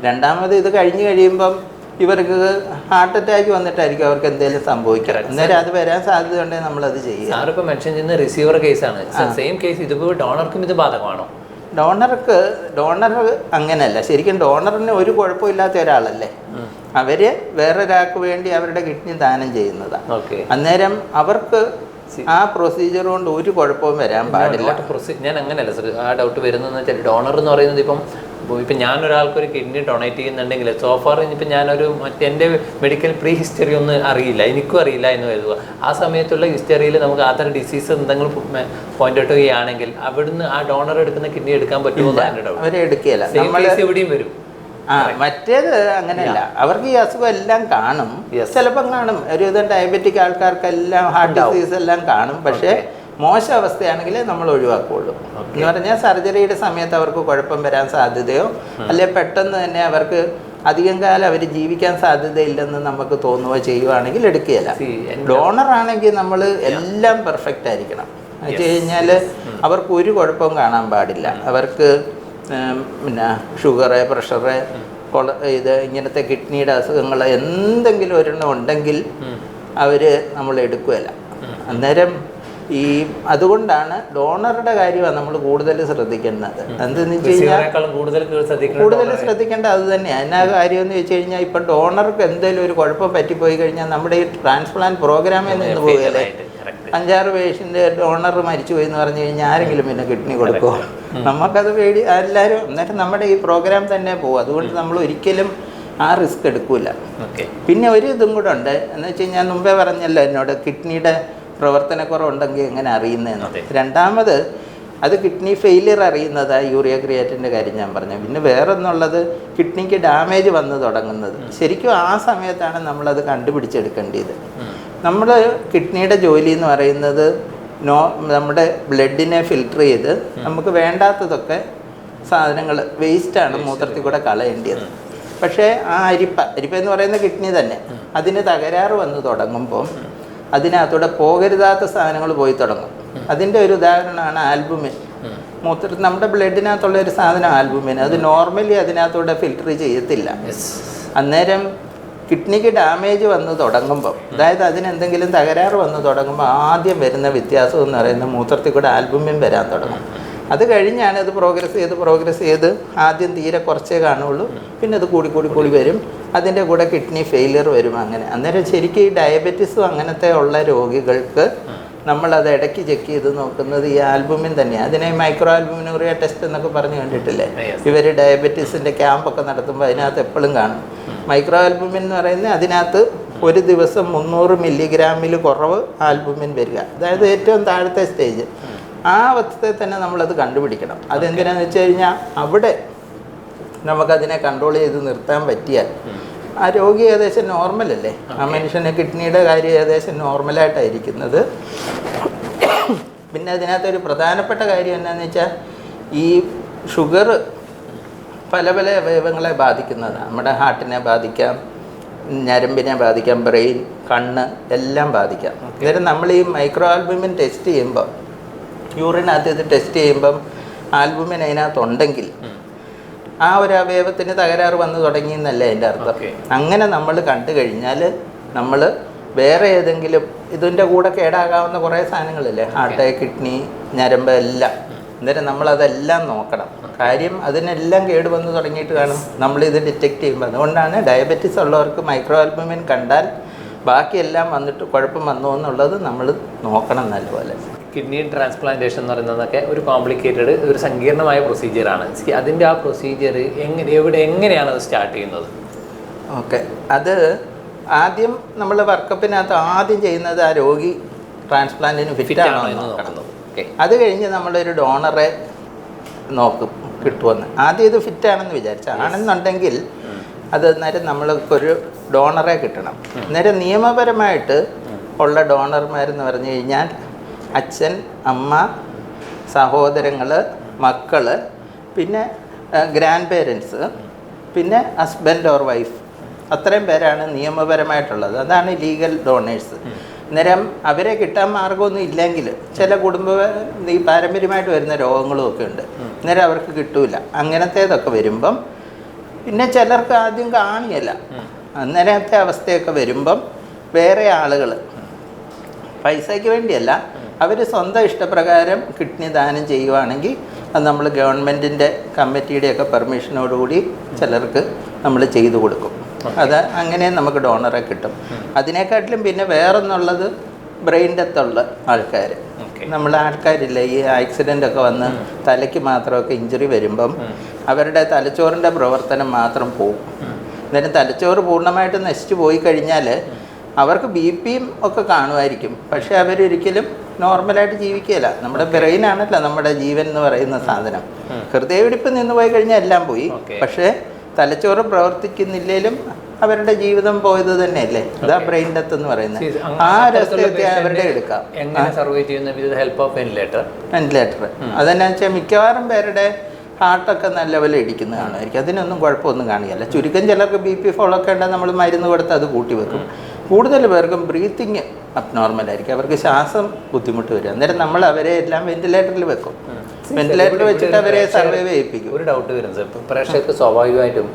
രണ്ടാമത് ഇത് കഴിഞ്ഞ് കഴിയുമ്പം ഇവർക്ക് ഹാർട്ട് അറ്റാക്ക് വന്നിട്ടായിരിക്കും അവർക്ക് എന്തെങ്കിലും സംഭവിക്കുക. അന്നേരം അത് വരാൻ സാധ്യത ഉണ്ടെങ്കിൽ നമ്മളത് ചെയ്യുക. സാറിപ്പോൾ മെൻഷൻ ചെയ്യുന്ന റിസീവർ കേസാണ്. സെയിം കേസ് ഇതിപ്പോൾ ഡോണർക്കും ഇത് ബാധകമാണോ? ഡോണർ അങ്ങനെയല്ല. ശരിക്കും ഡോണറിന് ഒരു കുഴപ്പമില്ലാത്ത ഒരാളല്ലേ, അവര് വേറൊരാൾക്ക് വേണ്ടി അവരുടെ കിഡ്നി ദാനം ചെയ്യുന്നതാണ്. അന്നേരം അവർക്ക് ആ പ്രൊസീജിയർ കൊണ്ട് ഒരു കുഴപ്പവും വരാൻ പാടില്ല. ഞാൻ അങ്ങനെയല്ല സർ, ആ ഡൗട്ട് വരുന്നതെന്ന് വെച്ചാൽ ഡോണർ എന്ന് പറയുന്നത് ഇപ്പം ഞാനൊരാൾക്കൊരു കിഡ്നി ഡൊണേറ്റ് ചെയ്യുന്നുണ്ടെങ്കിൽ സോഫാർ ഇപ്പം ഞാനൊരു എൻ്റെ മെഡിക്കൽ പ്രീ ഹിസ്റ്ററി ഒന്നും അറിയില്ല, എനിക്കും അറിയില്ല എന്ന് കരുതുക. ആ സമയത്തുള്ള ഹിസ്റ്ററിയിൽ നമുക്ക് അതർ ഡിസീസ് എന്തെങ്കിലും പോയിന്റ് ഔട്ട് ചെയ്യുകയാണെങ്കിൽ അവിടുന്ന് ആ ഡോണർ എടുക്കുന്ന കിഡ്നി എടുക്കാൻ പറ്റുമോ? അവരെ എടുക്കുകയില്ല. എവിടെയും വരും. മറ്റേത് അങ്ങനെയല്ല, അവർക്ക് ഈ അസുഖം എല്ലാം കാണും, ചിലപ്പം കാണും. ഒരുവിധം ഡയബറ്റിക് ആൾക്കാർക്കെല്ലാം ഹാർട്ട് ഡിസീസ് എല്ലാം കാണും. പക്ഷേ മോശം അവസ്ഥയാണെങ്കിൽ നമ്മൾ ഒഴിവാക്കുള്ളൂ. എന്ന് പറഞ്ഞാൽ സർജറിയുടെ സമയത്ത് അവർക്ക് കുഴപ്പം വരാൻ സാധ്യതയോ അല്ലെ പെട്ടെന്ന് തന്നെ അവർക്ക് അധികം കാലം അവർ ജീവിക്കാൻ സാധ്യതയില്ലെന്ന് നമുക്ക് തോന്നുകയോ ചെയ്യുവാണെങ്കിൽ എടുക്കുകയില്ല. ഡോണർ ആണെങ്കിൽ നമ്മൾ എല്ലാം പെർഫെക്റ്റ് ആയിരിക്കണം. എന്ന് വെച്ച് കഴിഞ്ഞാൽ അവർക്ക് ഒരു കുഴപ്പവും കാണാൻ പാടില്ല. അവർക്ക് പിന്നെ ഷുഗറ്, പ്രഷറ്, ഇത് ഇങ്ങനത്തെ കിഡ്നിയുടെ അസുഖങ്ങൾ എന്തെങ്കിലും ഒരെണ്ണം ഉണ്ടെങ്കിൽ നമ്മൾ എടുക്കുകയില്ല. അന്നേരം അതുകൊണ്ടാണ് ഡോണറുടെ കാര്യമാണ് നമ്മൾ കൂടുതൽ ശ്രദ്ധിക്കേണ്ടത്. എന്തെന്ന് വെച്ച് കഴിഞ്ഞാൽ കൂടുതൽ ശ്രദ്ധിക്കേണ്ടത് അത് തന്നെയാണ്. എന്നാ കാര്യം എന്ന് വെച്ച് കഴിഞ്ഞാൽ ഇപ്പം ഡോണർക്ക് എന്തെങ്കിലും ഒരു കുഴപ്പം പറ്റിപ്പോയി കഴിഞ്ഞാൽ നമ്മുടെ ഈ ട്രാൻസ്പ്ലാന്റ് പ്രോഗ്രാമിൽ നിന്ന് പോവുകയല്ലേ. 5-6 പേഷ്യൻ്റ് ഡോണർ മരിച്ചുപോയി എന്ന് പറഞ്ഞു കഴിഞ്ഞാൽ ആരെങ്കിലും പിന്നെ കിഡ്നി കൊടുക്കുമോ? നമുക്കത് എല്ലാവരും എന്നിട്ട് നമ്മുടെ ഈ പ്രോഗ്രാം തന്നെ പോകും. അതുകൊണ്ട് നമ്മൾ ഒരിക്കലും ആ റിസ്ക് എടുക്കില്ല. പിന്നെ ഒരു ഇതും കൂടെ ഉണ്ട് എന്ന് വെച്ച് കഴിഞ്ഞാൽ മുമ്പേ പറഞ്ഞല്ലോ എന്നോട് കിഡ്നിയുടെ പ്രവർത്തനക്കുറവുണ്ടെങ്കിൽ എങ്ങനെ അറിയുന്നതെന്ന്. രണ്ടാമത് അത് കിഡ്നി ഫെയിലിയർ അറിയുന്നതാണ് യൂറിയ ക്രിയാറ്റിൻ്റെ കാര്യം ഞാൻ പറഞ്ഞു. പിന്നെ വേറൊന്നുള്ളത് കിഡ്നിക്ക് ഡാമേജ് വന്ന് തുടങ്ങുന്നത് ശരിക്കും ആ സമയത്താണ് നമ്മളത് കണ്ടുപിടിച്ചെടുക്കേണ്ടത്. നമ്മൾ കിഡ്നിയുടെ ജോലി എന്ന് പറയുന്നത് നമ്മുടെ ബ്ലഡിനെ ഫിൽട്ടർ ചെയ്ത് നമുക്ക് വേണ്ടാത്തതൊക്കെ സാധനങ്ങൾ വേസ്റ്റാണ് മൂത്രത്തിൽ കൂടെ കളയേണ്ടത്. പക്ഷേ ആ അരിപ്പ എന്ന് പറയുന്ന കിഡ്നി തന്നെ അതിന് തകരാറ് വന്ന് തുടങ്ങുമ്പോൾ അതിനകത്തൂടെ പോകരുതാത്ത സാധനങ്ങൾ പോയി തുടങ്ങും. അതിൻ്റെ ഒരു ഉദാഹരണമാണ് ആൽബുമിൻ. നമ്മുടെ ബ്ലഡിനകത്തുള്ള ഒരു സാധനം ആൽബുമിൻ. അത് നോർമലി അതിനകത്തൂടെ ഫിൽട്ടർ ചെയ്യത്തില്ല. അന്നേരം കിഡ്നിക്ക് ഡാമേജ് വന്ന് തുടങ്ങുമ്പോൾ, അതായത് അതിനെന്തെങ്കിലും തകരാറ് വന്ന് തുടങ്ങുമ്പോൾ ആദ്യം വരുന്ന വ്യത്യാസം എന്ന് പറയുന്നത് മൂത്രത്തിൽ കൂടെ ആൽബുമിൻ വരാൻ തുടങ്ങും. അത് കഴിഞ്ഞാണ് അത് പ്രോഗ്രസ് ചെയ്ത് ആദ്യം തീരെ കുറച്ചേ കാണുള്ളൂ, പിന്നെ അത് കൂടി വരും. അതിൻ്റെ കൂടെ കിഡ്നി ഫെയിലിയർ വരും. അങ്ങനെ അന്നേരം ശരിക്കും ഈ ഡയബറ്റീസും അങ്ങനത്തെ ഉള്ള രോഗികൾക്ക് നമ്മളത് ഇടയ്ക്ക് ചെക്ക് ചെയ്ത് നോക്കുന്നത് ഈ ആൽബുമിൻ തന്നെയാണ്. അതിനെ മൈക്രോ ആൽബുമിനൂറിയ ടെസ്റ്റ് എന്നൊക്കെ പറഞ്ഞ് കണ്ടിട്ടില്ലേ? ഇവർ ഡയബറ്റീസിൻ്റെ ക്യാമ്പൊക്കെ നടത്തുമ്പോൾ അതിനകത്ത് എപ്പോഴും കാണും മൈക്രോ ആൽബുമിൻ എന്ന് പറയുന്നത്. അതിനകത്ത് ഒരു ദിവസം 300 മില്ലിഗ്രാമിൽ കുറവ് ആൽബുമിൻ വരിക, അതായത് ഏറ്റവും താഴത്തെ സ്റ്റേജ്. ആ അവസ്ഥയെ തന്നെ നമ്മളത് കണ്ടുപിടിക്കണം. അതെന്തിനാന്ന് വെച്ച് കഴിഞ്ഞാൽ അവിടെ നമുക്കതിനെ കൺട്രോൾ ചെയ്ത് നിർത്താൻ പറ്റിയാൽ ആ രോഗി ഏകദേശം നോർമലല്ലേ. ആ മനുഷ്യന് കിഡ്നിയുടെ കാര്യം ഏകദേശം നോർമലായിട്ടായിരിക്കുന്നത്. പിന്നെ അതിനകത്തൊരു പ്രധാനപ്പെട്ട കാര്യം എന്താണെന്ന് വെച്ചാൽ ഈ ഷുഗർ പല അവയവങ്ങളെ ബാധിക്കുന്നതാണ്. നമ്മുടെ ഹാർട്ടിനെ ബാധിക്കാം, ഞരമ്പിനെ ബാധിക്കാം, ബ്രെയിൻ, കണ്ണ് എല്ലാം ബാധിക്കാം. അന്നേരം നമ്മൾ ഈ മൈക്രോ ആൽബുമിൻ ടെസ്റ്റ് ചെയ്യുമ്പോൾ, യൂറിനകത്ത് ഇത് ടെസ്റ്റ് ചെയ്യുമ്പം ആൽബുമിൻ അതിനകത്തുണ്ടെങ്കിൽ ആ ഒരു അവയവത്തിന് തകരാറ് വന്ന് തുടങ്ങിയെന്നല്ലേ അതിൻ്റെ അർത്ഥം. അങ്ങനെ നമ്മൾ കണ്ടു കഴിഞ്ഞാൽ നമ്മൾ വേറെ ഏതെങ്കിലും ഇതിൻ്റെ കൂടെ കേടാകാവുന്ന കുറേ സാധനങ്ങളില്ലേ, ഹാർട്ട്, കിഡ്നി, ഞരമ്പ് എല്ലാം. അന്നേരം നമ്മളതെല്ലാം നോക്കണം. കാര്യം അതിനെല്ലാം കേട് വന്ന് തുടങ്ങിയിട്ട് കാണും നമ്മളിത് ഡിറ്റക്റ്റ് ചെയ്യുമ്പോൾ. അതുകൊണ്ടാണ് ഡയബറ്റീസ് ഉള്ളവർക്ക് മൈക്രോ ആൽബുമിൻ കണ്ടാൽ ബാക്കിയെല്ലാം വന്നിട്ട് കുഴപ്പം വന്നു എന്നുള്ളത് നമ്മൾ നോക്കണം നല്ലപോലെ. കിഡ്നി ട്രാൻസ്പ്ലാന്റേഷൻ എന്ന് പറയുന്നതൊക്കെ ഒരു കോംപ്ലിക്കേറ്റഡ്, ഒരു സങ്കീർണമായ പ്രൊസീജിയറാണ്. അതിൻ്റെ ആ പ്രൊസീജിയർ എങ്ങനെയാണ് അത് സ്റ്റാർട്ട് ചെയ്യുന്നത്? ഓക്കെ, അത് ആദ്യം നമ്മൾ വർക്കപ്പിനകത്ത് ആദ്യം ചെയ്യുന്നത് ആ രോഗി ട്രാൻസ്പ്ലാന്റിന് ഫിറ്റാണോ എന്ന് നോക്കണം. അത് കഴിഞ്ഞ് നമ്മളൊരു ഡോണറെ നോക്കും കിട്ടുമെന്ന്. ആദ്യം ഇത് ഫിറ്റാണെന്ന് വിചാരിച്ച ആണെന്നുണ്ടെങ്കിൽ അത് അന്നേരം നമ്മൾക്കൊരു ഡോണറെ കിട്ടണം. അന്നേരം നിയമപരമായിട്ട് ഉള്ള ഡോണർമാരെന്ന് പറഞ്ഞു കഴിഞ്ഞാൽ അച്ഛൻ, അമ്മ, സഹോദരങ്ങൾ, മക്കൾ, പിന്നെ ഗ്രാൻഡ് പേരൻസ്, പിന്നെ ഹസ്ബൻഡ് ഓർ വൈഫ്, അത്രയും പേരാണ് നിയമപരമായിട്ടുള്ളത്. അതാണ് ലീഗൽ ഡോണേഴ്സ്. അന്നേരം അവരെ കിട്ടാൻ മാർഗമൊന്നും ഇല്ലെങ്കിൽ ചില ഈ പാരമ്പര്യമായിട്ട് വരുന്ന രോഗങ്ങളും ഒക്കെ ഉണ്ട്, അന്നേരം അവർക്ക് കിട്ടൂല. അങ്ങനത്തേതൊക്കെ വരുമ്പം പിന്നെ ചിലർക്ക് ആദ്യം കാണിയല്ല, അന്നേരത്തെ അവസ്ഥയൊക്കെ വരുമ്പം വേറെ ആളുകൾ പൈസയ്ക്ക് വേണ്ടിയല്ല, അവർ സ്വന്തം ഇഷ്ടപ്രകാരം കിഡ്നി ദാനം ചെയ്യുവാണെങ്കിൽ അത് നമ്മൾ ഗവൺമെൻറ്റിൻ്റെ കമ്മിറ്റിയുടെയൊക്കെ പെർമിഷനോടുകൂടി ചിലർക്ക് നമ്മൾ ചെയ്തു കൊടുക്കും. അത് അങ്ങനെ നമുക്ക് ഡോണറെ കിട്ടും. അതിനെക്കാട്ടിലും പിന്നെ വേറൊന്നുള്ളത് ബ്രെയിൻ ഡെത്തുള്ള ആൾക്കാർ. നമ്മൾ ആൾക്കാരില്ല ഈ ആക്സിഡൻ്റ് ഒക്കെ വന്ന് തലയ്ക്ക് മാത്രമൊക്കെ ഇഞ്ചുറി വരുമ്പം അവരുടെ തലച്ചോറിൻ്റെ പ്രവർത്തനം മാത്രം പോകും. അന്നേരം തലച്ചോറ് പൂർണ്ണമായിട്ട് നശിച്ചു പോയി കഴിഞ്ഞാൽ അവർക്ക് BP-യും ഒക്കെ കാണുമായിരിക്കും, പക്ഷേ അവരൊരിക്കലും നോർമലായിട്ട് ജീവിക്കുകയില്ല. നമ്മുടെ ബ്രെയിനാണല്ലോ നമ്മുടെ ജീവൻ എന്ന് പറയുന്ന സാധനം. ഹൃദയമിടിപ്പ് നിന്ന് പോയി കഴിഞ്ഞാൽ എല്ലാം പോയി, പക്ഷേ തലച്ചോറ് പ്രവർത്തിക്കുന്നില്ലേലും അവരുടെ ജീവിതം പോയത് തന്നെയല്ലേ. അതാ ബ്രെയിൻ ഡെത്ത് എന്ന് പറയുന്നത്. ആ രസത്തെ അവരുടെ എടുക്കാം. വെന്റിലേറ്റർ അതെന്നാ വെച്ചാൽ മിക്കവാറും പേരുടെ ഹാർട്ടൊക്കെ നല്ല പോലെ ഇടിക്കുന്ന കാണുമായിരിക്കും. അതിനൊന്നും കുഴപ്പമൊന്നും കാണില്ല. ചുരുക്കം ചിലർക്ക് BP ഫോളൊക്കെ ഉണ്ടെങ്കിൽ നമ്മൾ മരുന്ന് കൊടുത്ത് അത് കൂട്ടി വെക്കും. കൂടുതൽ പേർക്കും ബ്രീത്തിങ് അബ്നോർമലായിരിക്കും, അവർക്ക് ശ്വാസം ബുദ്ധിമുട്ട് വരും. അന്നേരം നമ്മൾ അവരെ എല്ലാം വെന്റിലേറ്ററിൽ വെക്കും. വെന്റിലേറ്ററിൽ വെച്ചിട്ട് അവരെ സർവൈവ് ചെയ്യിപ്പിക്കും. ഒരു ഡൗട്ട് വരുന്നത് ഇപ്പോൾ പ്രേക്ഷകർക്ക് സ്വാഭാവികമായിട്ടും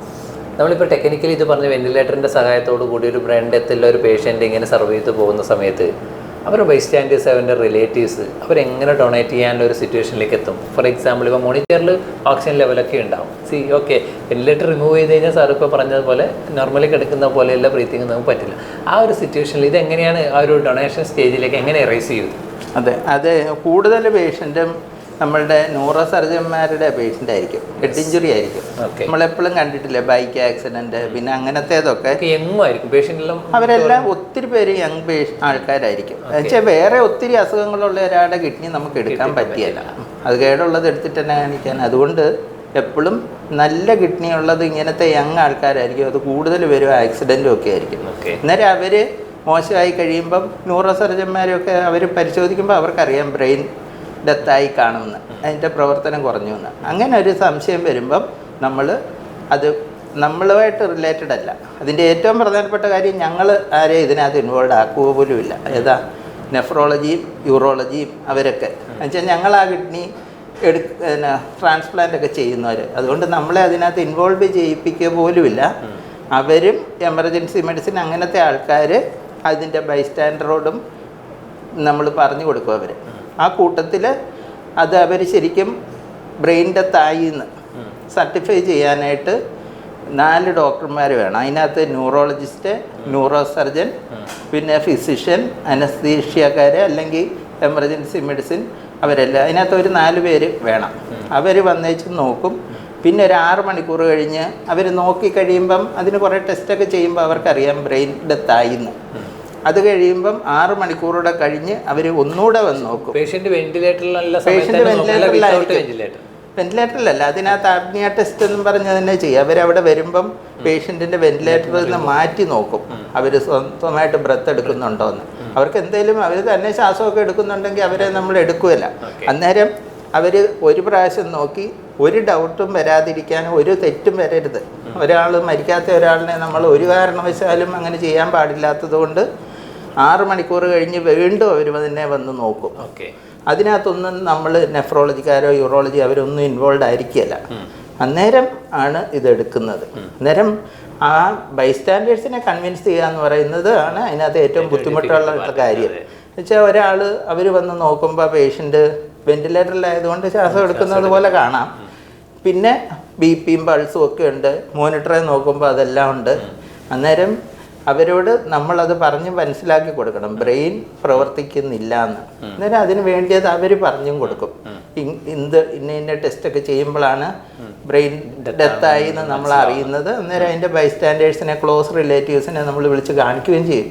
നമ്മളിപ്പോൾ ടെക്നിക്കലി ഇത് പറഞ്ഞ വെന്റിലേറ്ററിൻ്റെ സഹായത്തോടു കൂടി ഒരു ബ്രെയിൻ ഡെത്തുള്ള ഒരു പേഷ്യൻ്റ് ഇങ്ങനെ സർവൈവ് ചെയ്ത് പോകുന്ന സമയത്ത് അവരുടെ ബൈസ്റ്റാൻഡേഴ്സ്, അവരുടെ റിലേറ്റീവ്സ് അവരെങ്ങനെ ഡൊണേറ്റ് ചെയ്യാനുള്ള ഒരു സിറ്റുവേഷനിലേക്ക് എത്തും. ഫോർ എക്സാമ്പിൾ ഇപ്പോൾ മോണിറ്ററിൽ ഓക്സിജൻ ലെവലൊക്കെ ഉണ്ടാവും. വെന്റിലേറ്റർ റിമൂവ് ചെയ്ത് കഴിഞ്ഞാൽ സാർ ഇപ്പോൾ പറഞ്ഞതുപോലെ നോർമലി കിടക്കുന്ന പോലെയുള്ള ബ്രീത്തിങ് നമുക്ക് പറ്റില്ല. ആ ഒരു സിറ്റുവേഷനിൽ ഇതെങ്ങനെയാണ് ആ ഒരു ഡൊണേഷൻ സ്റ്റേജിലേക്ക് എങ്ങനെ എറൈസ് ചെയ്യുന്നത്? അതെ കൂടുതൽ പേഷ്യൻറ്റും നമ്മളുടെ ന്യൂറോ സർജന്മാരുടെ പേഷ്യൻ്റ് ആയിരിക്കും. ഹെഡ് ഇഞ്ചുറി ആയിരിക്കും. നമ്മളെപ്പോഴും കണ്ടിട്ടില്ലേ ബൈക്ക് ആക്സിഡൻറ്റ്, പിന്നെ അങ്ങനത്തേതൊക്കെ അവരെല്ലാം ഒത്തിരി പേര് യങ് ആൾക്കാരായിരിക്കും. എന്നുവെച്ചാൽ വേറെ ഒത്തിരി അസുഖങ്ങളുള്ള ഒരാളുടെ കിഡ്നി നമുക്ക് എടുക്കാൻ പറ്റിയല്ല, അത് കേടുള്ളത് എടുത്തിട്ട് തന്നെ കാണിക്കാൻ. അതുകൊണ്ട് എപ്പോഴും നല്ല കിഡ്നി ഉള്ളത് ഇങ്ങനത്തെ യങ് ആൾക്കാരായിരിക്കും. അത് കൂടുതൽ പേരും ആക്സിഡൻറ്റും ഒക്കെ ആയിരിക്കും. അന്നേരം അവർ മോശമായി കഴിയുമ്പം ന്യൂറോ സർജന്മാരൊക്കെ അവർ പരിശോധിക്കുമ്പോൾ അവർക്കറിയാം ബ്രെയിൻ ഡെത്തായി കാണുമെന്ന്, അതിൻ്റെ പ്രവർത്തനം കുറഞ്ഞു എന്ന്. അങ്ങനെ ഒരു സംശയം വരുമ്പം അത് നമ്മളുമായിട്ട് റിലേറ്റഡ് അല്ല. അതിൻ്റെ ഏറ്റവും പ്രധാനപ്പെട്ട കാര്യം ഞങ്ങൾ ആരെയും ഇതിനകത്ത് ഇൻവോൾവ് ആക്കുക പോലുമില്ല. ഏതാ നെഫ്രോളജിയും യൂറോളജിയും അവരൊക്കെ എന്നുവെച്ചാൽ ഞങ്ങൾ ആ കിഡ്നി ട്രാൻസ്പ്ലാന്റ് ഒക്കെ ചെയ്യുന്നവർ. അതുകൊണ്ട് നമ്മളെ അതിനകത്ത് ഇൻവോൾവ് ചെയ്യിപ്പിക്കുക പോലുമില്ല. അവരും എമർജൻസി മെഡിസിൻ അങ്ങനത്തെ ആൾക്കാർ അതിൻ്റെ ബൈസ്റ്റാൻഡറോടും നമ്മൾ പറഞ്ഞു കൊടുക്കും. അവർ ആ കൂട്ടത്തിൽ അത് അവർ ശരിക്കും ബ്രെയിൻ ഡെത്തായി എന്ന് സർട്ടിഫൈ ചെയ്യാനായിട്ട് 4 ഡോക്ടർമാർ വേണം. അതിനകത്ത് ന്യൂറോളജിസ്റ്റ്, ന്യൂറോ സർജൻ, പിന്നെ ഫിസിഷ്യൻ, അനസ്തീഷ്യക്കാർ അല്ലെങ്കിൽ എമർജൻസി മെഡിസിൻ, അവരെല്ലാം അതിനകത്ത് ഒരു 4 പേര് വേണം. അവർ വന്നേച്ച് നോക്കും. പിന്നെ ഒരു 6 മണിക്കൂർ കഴിഞ്ഞ് അവർ നോക്കി കഴിയുമ്പം അതിന് കുറേ ടെസ്റ്റൊക്കെ ചെയ്യുമ്പോൾ അവർക്കറിയാം ബ്രെയിൻ ഡെത്തായി എന്ന്. അത് കഴിയുമ്പം 6 മണിക്കൂറൂടെ കഴിഞ്ഞ് അവർ ഒന്നുകൂടെ വന്ന് നോക്കും. പേഷ്യൻ്റ് വെന്റിലേറ്ററിലല്ല, വെന്റിലേറ്ററിലല്ല, അതിനകത്ത് ആപ്നിയ ടെസ്റ്റ് എന്നും പറഞ്ഞ് തന്നെ ചെയ്യും. അവരവിടെ വരുമ്പം പേഷ്യൻറ്റിൻ്റെ വെന്റിലേറ്ററിൽ നിന്ന് മാറ്റി നോക്കും അവർ സ്വന്തമായിട്ട് ബ്രത്ത് എടുക്കുന്നുണ്ടോ എന്ന്. അവർക്ക് എന്തെങ്കിലും അവർ തന്നെ ശ്വാസമൊക്കെ എടുക്കുന്നുണ്ടെങ്കിൽ അവരെ നമ്മൾ എടുക്കുകയില്ല. അന്നേരം അവർ ഒരു പ്രാവശ്യം നോക്കി ഒരു ഡൗട്ടും വരാതിരിക്കാനും ഒരു തെറ്റും വരരുത്. ഒരാൾ മരിക്കാത്ത ഒരാളിനെ നമ്മൾ ഒരു കാരണവശാലും അങ്ങനെ ചെയ്യാൻ പാടില്ലാത്തത് കൊണ്ട് 6 മണിക്കൂർ കഴിഞ്ഞ് വീണ്ടും അവർ തന്നെ വന്ന് നോക്കും. അതിനകത്തൊന്നും നമ്മൾ നെഫ്രോളജിക്കാരോ യൂറോളജി അവരൊന്നും ഇൻവോൾവ് ആയിരിക്കുകയില്ല. അന്നേരം ആണ് ഇതെടുക്കുന്നത്. അന്നേരം ആ ബൈസ്റ്റാൻഡേഴ്സിനെ കൺവിൻസ് ചെയ്യുക എന്ന് പറയുന്നത് ആണ് അതിനകത്ത് ഏറ്റവും ബുദ്ധിമുട്ടുള്ള കാര്യം. എന്നുവെച്ചാൽ ഒരാൾ അവർ വന്ന് നോക്കുമ്പോൾ പേഷ്യൻ്റ് വെന്റിലേറ്ററിലായതുകൊണ്ട് ശ്വാസം എടുക്കുന്നത് പോലെ കാണാം. പിന്നെ BP-യും പൾസും ഒക്കെ ഉണ്ട്, മോണിറ്ററിൽ നോക്കുമ്പോൾ അതെല്ലാം ഉണ്ട്. അന്നേരം അവരോട് നമ്മളത് പറഞ്ഞ് മനസ്സിലാക്കി കൊടുക്കണം ബ്രെയിൻ പ്രവർത്തിക്കുന്നില്ല എന്ന്. അന്നേരം അതിന് വേണ്ടിയത് അവർ പറഞ്ഞും കൊടുക്കും. ഇന്ന ടെസ്റ്റൊക്കെ ചെയ്യുമ്പോഴാണ് ബ്രെയിൻ ഡെത്തായി എന്ന് നമ്മൾ അറിയുന്നത്. അന്നേരം അതിൻ്റെ ബൈസ്റ്റാൻഡേഴ്സിനെ, ക്ലോസ് റിലേറ്റീവ്സിനെ നമ്മൾ വിളിച്ച് കാണിക്കുകയും ചെയ്യും.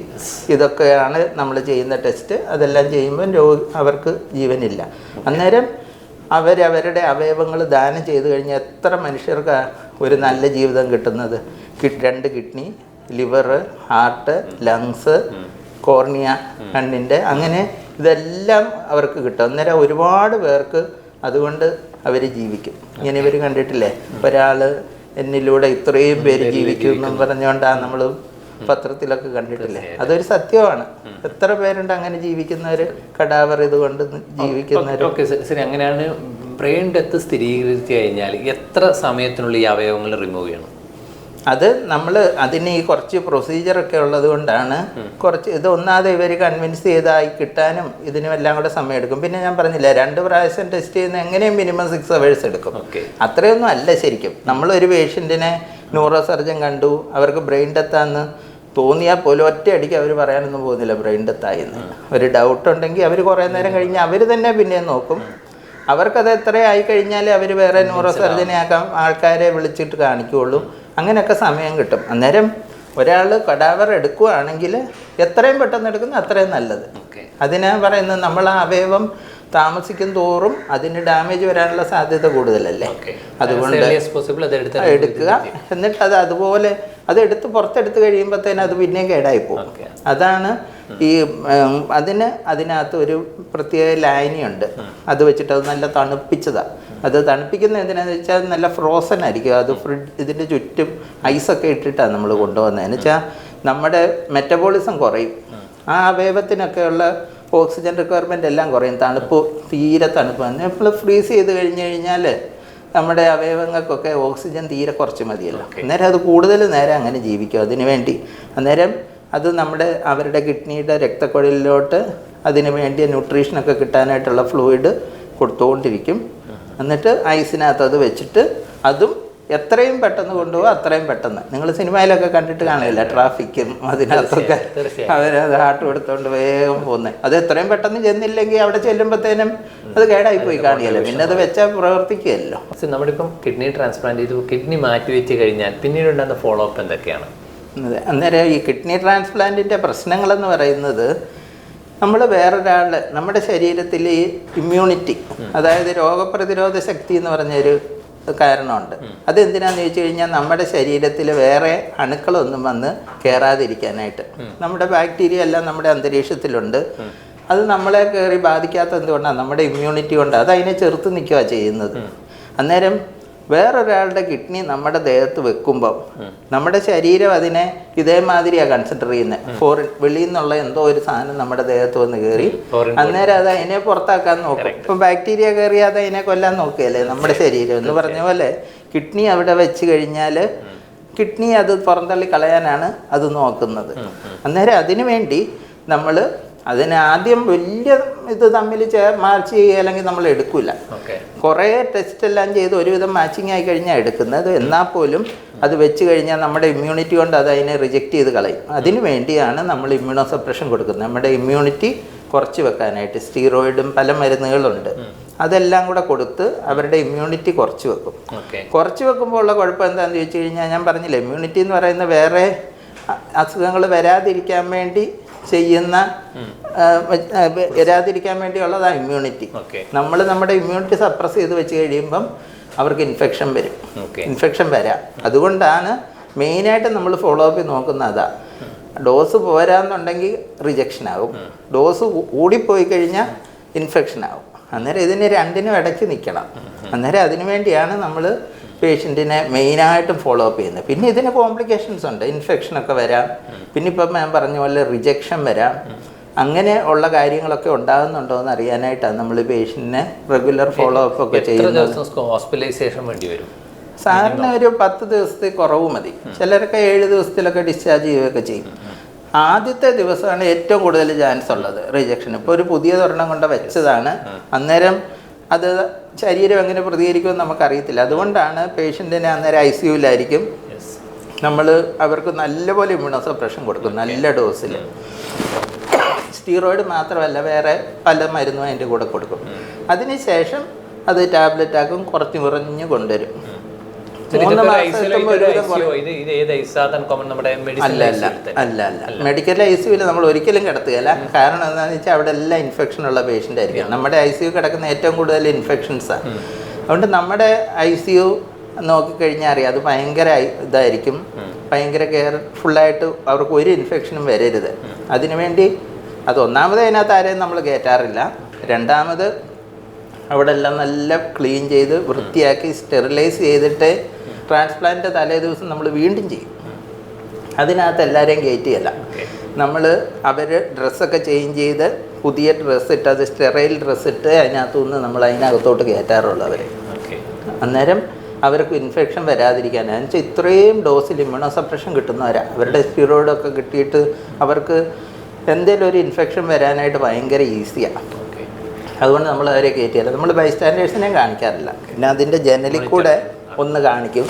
ഇതൊക്കെയാണ് നമ്മൾ ചെയ്യുന്ന ടെസ്റ്റ്. അതെല്ലാം ചെയ്യുമ്പം അവർക്ക് ജീവനില്ല. അന്നേരം അവരവരുടെ അവയവങ്ങൾ ദാനം ചെയ്തു കഴിഞ്ഞാൽ എത്ര മനുഷ്യർക്ക് ഒരു നല്ല ജീവിതം കിട്ടുന്നത്. 2 kidney, liver, heart, lungs, cornea കണ്ണിൻ്റെ, അങ്ങനെ ഇതെല്ലാം അവർക്ക് കിട്ടും. അന്നേരം ഒരുപാട് പേർക്ക് അതുകൊണ്ട് അവർ ജീവിക്കും. ഇങ്ങനെ ഇവർ കണ്ടിട്ടില്ലേ, ഒരാൾ എന്നിലൂടെ ഇത്രയും പേര് ജീവിക്കും എന്നും പറഞ്ഞുകൊണ്ടാണ് നമ്മൾ പത്രത്തിലൊക്കെ കണ്ടിട്ടില്ലേ. അതൊരു സത്യമാണ്. എത്ര പേരുണ്ട് അങ്ങനെ ജീവിക്കുന്നവർ, കടാവർ ഇതുകൊണ്ട് ജീവിക്കുന്നവർ. ഓക്കെ ശരി. അങ്ങനെയാണ് ബ്രെയിൻ ഡെത്ത് സ്ഥിരീകരിച്ചു കഴിഞ്ഞാൽ എത്ര സമയത്തിനുള്ളിൽ ഈ അവയവങ്ങൾ റിമൂവ് ചെയ്യണം? അത് നമ്മൾ അതിന് ഈ കുറച്ച് പ്രൊസീജിയറൊക്കെ ഉള്ളത് കൊണ്ടാണ് കുറച്ച് ഇത് ഒന്നാതെ ഇവർ കൺവിൻസ് ചെയ്തായി കിട്ടാനും ഇതിനും എല്ലാം കൂടെ സമയം എടുക്കും. പിന്നെ ഞാൻ പറഞ്ഞില്ല 2 പ്രാവശ്യം ടെസ്റ്റ് ചെയ്യുന്ന എങ്ങനെയും മിനിമം 6 hours എടുക്കും. അത്രയൊന്നും അല്ല ശരിക്കും. നമ്മളൊരു പേഷ്യൻറ്റിനെ ന്യൂറോ സർജൻ കണ്ടു, അവർക്ക് ബ്രെയിൻ ഡെത്താന്ന് തോന്നിയാൽ പോലും ഒറ്റയടിക്ക് അവർ പറയാനൊന്നും പോകുന്നില്ല ബ്രെയിൻ ഡെത്തായെന്ന്. ഒരു ഡൗട്ട് ഉണ്ടെങ്കിൽ അവർ കുറേ നേരം കഴിഞ്ഞ് അവർ തന്നെ പിന്നെ നോക്കും. അവർക്കത് എത്രയായി കഴിഞ്ഞാൽ അവർ വേറെ ന്യൂറോ സർജനെ ആക്കാൻ ആൾക്കാരെ വിളിച്ചിട്ട് കാണിക്കുകയുള്ളൂ. അങ്ങനെയൊക്കെ സമയം കിട്ടും. അന്നേരം ഒരാൾ കടാവർ എടുക്കുകയാണെങ്കിൽ എത്രയും പെട്ടെന്ന് എടുക്കുന്ന അത്രയും നല്ലത്. അതിനാ പറയുന്നത്, നമ്മൾ ആ അവയവം താമസിക്കും തോറും അതിന് ഡാമേജ് വരാനുള്ള സാധ്യത കൂടുതലല്ലേ. അതുകൊണ്ട് എടുക്കുക, എന്നിട്ട് അത് അതുപോലെ അതെടുത്ത് പുറത്തെടുത്ത് കഴിയുമ്പോഴത്തേനും അത് പിന്നെ കേടായിപ്പോകും. അതാണ് ഈ അതിനകത്ത് ഒരു പ്രത്യേക ലായനിയുണ്ട്. അത് വെച്ചിട്ട് അത് നല്ല തണുപ്പിച്ചതാണ്. അത് തണുപ്പിക്കുന്ന എന്തിനാന്ന് വെച്ചാൽ നല്ല ഫ്രോസൺ ആയിരിക്കും. അത് ഇതിൻ്റെ ചുറ്റും ഐസൊക്കെ ഇട്ടിട്ടാണ് നമ്മൾ കൊണ്ടുപോകുന്നത്. എന്ന് വെച്ചാൽ നമ്മുടെ മെറ്റബോളിസം കുറയും, ആ അവയവത്തിനൊക്കെയുള്ള ഓക്സിജൻ റിക്വയർമെൻ്റ് എല്ലാം കുറയും. തണുപ്പ്, തീരെ തണുപ്പ്. നമ്മൾ ഫ്രീസ് ചെയ്ത് കഴിഞ്ഞ് കഴിഞ്ഞാൽ നമ്മുടെ അവയവങ്ങൾക്കൊക്കെ ഓക്സിജൻ തീരെ കുറച്ച് മതിയല്ലോ. അന്നേരം അത് കൂടുതൽ നേരം അങ്ങനെ ജീവിക്കും. അതിനു വേണ്ടി അന്നേരം അത് അവരുടെ കിഡ്നിയുടെ രക്തക്കുഴലിലോട്ട് അതിന് വേണ്ടിയ ന്യൂട്രീഷനൊക്കെ കിട്ടാനായിട്ടുള്ള ഫ്ലൂയിഡ് കൊടുത്തുകൊണ്ടിരിക്കും. എന്നിട്ട് ഐസിനകത്ത് അത് വെച്ചിട്ട് അതും എത്രയും പെട്ടെന്ന് കൊണ്ടുപോകുക അത്രയും പെട്ടെന്ന്. നിങ്ങൾ സിനിമയിലൊക്കെ കണ്ടിട്ട് കാണില്ല, ട്രാഫിക്കും അതിനകത്തൊക്കെ അവരത് ഹാർട്ട് കൊടുത്തുകൊണ്ട് വേഗം പോകുന്നത്. അത് എത്രയും പെട്ടെന്ന് ചെന്നില്ലെങ്കിൽ അവിടെ ചെല്ലുമ്പോഴത്തേനും അത് കേടായിപ്പോയി കാണിയല്ലോ, പിന്നെ അത് വെച്ചാൽ പ്രവർത്തിക്കുകയല്ലോ. നമ്മളിപ്പം കിഡ്നി ട്രാൻസ്പ്ലാന്റ് ചെയ്തു, കിഡ്നി മാറ്റി വെച്ച് കഴിഞ്ഞാൽ പിന്നീട് ഉണ്ടാകുന്ന ഫോളോ അപ്പ് എന്തൊക്കെയാണ്? അന്നേരം ഈ കിഡ്നി ട്രാൻസ്പ്ലാന്റിൻ്റെ പ്രശ്നങ്ങളെന്ന് പറയുന്നത്, നമ്മൾ വേറൊരാളുടെ നമ്മുടെ ശരീരത്തിൽ ഈ ഇമ്മ്യൂണിറ്റി, അതായത് രോഗപ്രതിരോധ ശക്തി എന്ന് പറഞ്ഞൊരു കാരണമുണ്ട്. അതെന്തിനാന്ന് ചോദിച്ചു കഴിഞ്ഞാൽ നമ്മുടെ ശരീരത്തിൽ വേറെ അണുക്കളൊന്നും വന്ന് കയറാതിരിക്കാനായിട്ട്. നമ്മുടെ ബാക്ടീരിയ എല്ലാം നമ്മുടെ അന്തരീക്ഷത്തിലുണ്ട്. അത് നമ്മളെ കയറി ബാധിക്കാത്ത എന്തുകൊണ്ടാണ്? നമ്മുടെ ഇമ്മ്യൂണിറ്റി കൊണ്ടാണ്. അത് അതിനെ ചെറുത്ത് നിൽക്കുക ചെയ്യുന്നത്. അന്നേരം വേറൊരാളുടെ കിഡ്നി നമ്മുടെ ദേഹത്ത് വെക്കുമ്പം നമ്മുടെ ശരീരം അതിനെ ഇതേമാതിരിയാണ് കൺസിഡർ ചെയ്യുന്നത്. വെളിയിൽ നിന്നുള്ള എന്തോ ഒരു സാധനം നമ്മുടെ ദേഹത്ത് വന്ന് കയറി അന്നേരം അത് അതിനെ പുറത്താക്കാൻ നോക്കും. ഇപ്പം ബാക്ടീരിയ കയറി അത് അതിനെ കൊല്ലാൻ നോക്കുകയല്ലേ നമ്മുടെ ശരീരം എന്ന് പറഞ്ഞ പോലെ. കിഡ്നി അവിടെ വെച്ച് കഴിഞ്ഞാൽ കിഡ്നി അത് പുറന്തള്ളി കളയാനാണ് അത് നോക്കുന്നത്. അന്നേരം അതിനു വേണ്ടി നമ്മൾ അതിന് ആദ്യം വലിയ ഇത് തമ്മിൽ മാച്ച് ചെയ്യുക, അല്ലെങ്കിൽ നമ്മൾ എടുക്കില്ല. കുറേ ടെസ്റ്റ് എല്ലാം ചെയ്ത് ഒരുവിധം മാച്ചിങ് ആയി കഴിഞ്ഞാൽ എടുക്കുന്നത്. എന്നാൽ പോലും അത് വെച്ച് കഴിഞ്ഞാൽ നമ്മുടെ ഇമ്മ്യൂണിറ്റി കൊണ്ട് അത് അതിനെ റിജക്റ്റ് ചെയ്ത് കളയും. അതിന് വേണ്ടിയാണ് നമ്മൾ ഇമ്മ്യൂണോ സപ്രഷൻ കൊടുക്കുന്നത്. നമ്മുടെ ഇമ്മ്യൂണിറ്റി കുറച്ച് വെക്കാനായിട്ട് സ്റ്റീറോയിഡും പല മരുന്നുകളുണ്ട്. അതെല്ലാം കൂടെ കൊടുത്ത് അവരുടെ ഇമ്മ്യൂണിറ്റി കുറച്ച് വെക്കും. കുറച്ച് വെക്കുമ്പോൾ ഉള്ള കുഴപ്പം എന്താണെന്ന് ചോദിച്ചു കഴിഞ്ഞാൽ, ഞാൻ പറഞ്ഞില്ല, ഇമ്മ്യൂണിറ്റി എന്ന് പറയുന്ന വേറെ അസുഖങ്ങൾ വരാതിരിക്കാൻ വേണ്ടി ചെയ്യുന്ന വരാതിരിക്കാൻ വേണ്ടിയുള്ളതാണ് ഇമ്മ്യൂണിറ്റി. നമ്മൾ നമ്മുടെ ഇമ്മ്യൂണിറ്റി സപ്രസ് ചെയ്ത് വെച്ച് കഴിയുമ്പം അവർക്ക് ഇൻഫെക്ഷൻ വരും. ഇൻഫെക്ഷൻ വരാം. അതുകൊണ്ടാണ് മെയിനായിട്ട് നമ്മൾ ഫോളോ അപ്പ് നോക്കുന്നത്. അതാ, ഡോസ് പോരാന്നുണ്ടെങ്കിൽ റിജക്ഷൻ ആകും, ഡോസ് കൂടിപ്പോയി കഴിഞ്ഞാൽ ഇൻഫെക്ഷൻ ആകും. അന്നേരം ഇതിന് രണ്ടിനും ഇടയ്ക്ക് നിൽക്കണം. അന്നേരം അതിനു വേണ്ടിയാണ് നമ്മൾ പേഷ്യൻറ്റിനെ മെയിനായിട്ടും ഫോളോ അപ്പ് ചെയ്യുന്നത്. പിന്നെ ഇതിന് കോംപ്ലിക്കേഷൻസ് ഉണ്ട്, ഇൻഫെക്ഷനൊക്കെ വരാം, പിന്നെ ഇപ്പം ഞാൻ പറഞ്ഞ പോലെ റിജക്ഷൻ വരാം. അങ്ങനെ ഉള്ള കാര്യങ്ങളൊക്കെ ഉണ്ടാകുന്നുണ്ടോ എന്ന് അറിയാനായിട്ടാണ് നമ്മൾ പേഷ്യൻറ്റിനെ റെഗുലർ ഫോളോ അപ്പ് ഒക്കെ ചെയ്യുന്നത്. ഹോസ്പിറ്റലൈസേഷൻ വേണ്ടി വരും? സാധാരണ ഒരു 10 ദിവസത്തിൽ കുറവ് മതി. ചിലരൊക്കെ 7 ദിവസത്തിലൊക്കെ ഡിസ്ചാർജ് ചെയ്യുകയൊക്കെ ചെയ്യും. ആദ്യത്തെ ദിവസമാണ് ഏറ്റവും കൂടുതൽ ചാൻസ് ഉള്ളത് റിജക്ഷൻ. ഇപ്പോൾ ഒരു പുതിയതൊരെണ്ണം കൊണ്ട് വെച്ചതാണ്, അന്നേരം അത് ശരീരം എങ്ങനെ പ്രതികരിക്കുമെന്ന് നമുക്കറിയത്തില്ല. അതുകൊണ്ടാണ് പേഷ്യൻറ്റിനെ അന്നേരം ICUവിലായിരിക്കും നമ്മൾ അവർക്ക് നല്ലപോലെ ഇമ്മ്യൂണോ സപ്രഷൻ കൊടുക്കും, നല്ല ഡോസിൽ. സ്റ്റീറോയിഡ് മാത്രമല്ല, വേറെ പല മരുന്നും അതിൻ്റെ കൂടെ കൊടുക്കും. അതിനുശേഷം അത് ടാബ്ലറ്റ് ആക്കും, കുറഞ്ഞു കൊണ്ടുവരും. 3 മാസം അല്ല മെഡിക്കൽ ICUവിൽ നമ്മൾ ഒരിക്കലും കിടത്തുകയില്ല. കാരണം എന്താണെന്ന് വെച്ചാൽ അവിടെ എല്ലാം ഇൻഫെക്ഷനുള്ള പേഷ്യൻ്റ് ആയിരിക്കും. നമ്മുടെ ICU കിടക്കുന്ന ഏറ്റവും കൂടുതൽ ഇൻഫെക്ഷൻസാണ്. അതുകൊണ്ട് നമ്മുടെ ICU നോക്കിക്കഴിഞ്ഞാൽ അറിയാം, അത് ഭയങ്കര ഇതായിരിക്കും, ഭയങ്കര കെയർഫുള്ളായിട്ട് അവർക്ക് ഒരു ഇൻഫെക്ഷനും വരരുത്. അതിനുവേണ്ടി ഒന്നാമത് അതിനകത്ത് ആരെയും നമ്മൾ കയറ്റാറില്ല. രണ്ടാമത് അവിടെ എല്ലാം നല്ല ക്ലീൻ ചെയ്ത് വൃത്തിയാക്കി സ്റ്റെറിലൈസ് ചെയ്തിട്ട് ട്രാൻസ്പ്ലാന്റ് തലേ ദിവസം നമ്മൾ വീണ്ടും ചെയ്യും. അതിനകത്ത് എല്ലാവരെയും കയറ്റിയല്ല. നമ്മൾ അവർ ഡ്രസ്സൊക്കെ ചേഞ്ച് ചെയ്ത് പുതിയ ഡ്രസ്സ് ഇട്ട് അത് സ്റ്റെറൈൽ ഡ്രസ്സ് ഇട്ട് അതിനകത്തുനിന്ന് നമ്മൾ അതിനകത്തോട്ട് കയറ്റാറുള്ളൂ അവരെ. അന്നേരം അവർക്ക് ഇൻഫെക്ഷൻ വരാതിരിക്കാൻ എന്നുവെച്ചാൽ ഇത്രയും ഡോസിൽ ഇമ്മ്യൂണോ സപ്രഷൻ കിട്ടുന്നവരാണ്. അവരുടെ സ്റ്റിറോയിഡൊക്കെ കിട്ടിയിട്ട് അവർക്ക് എന്തെങ്കിലും ഒരു ഇൻഫെക്ഷൻ വരാനായിട്ട് ഭയങ്കര ഈസിയാണ്. അതുകൊണ്ട് നമ്മൾ അവരെ കയറ്റിയല്ല. നമ്മൾ ബൈസ്റ്റാൻഡേഴ്സിനെയും കാണിക്കാറില്ല. പിന്നെ അതിൻ്റെ ജനലിൽ കൂടെ ഒന്ന് കാണിക്കും,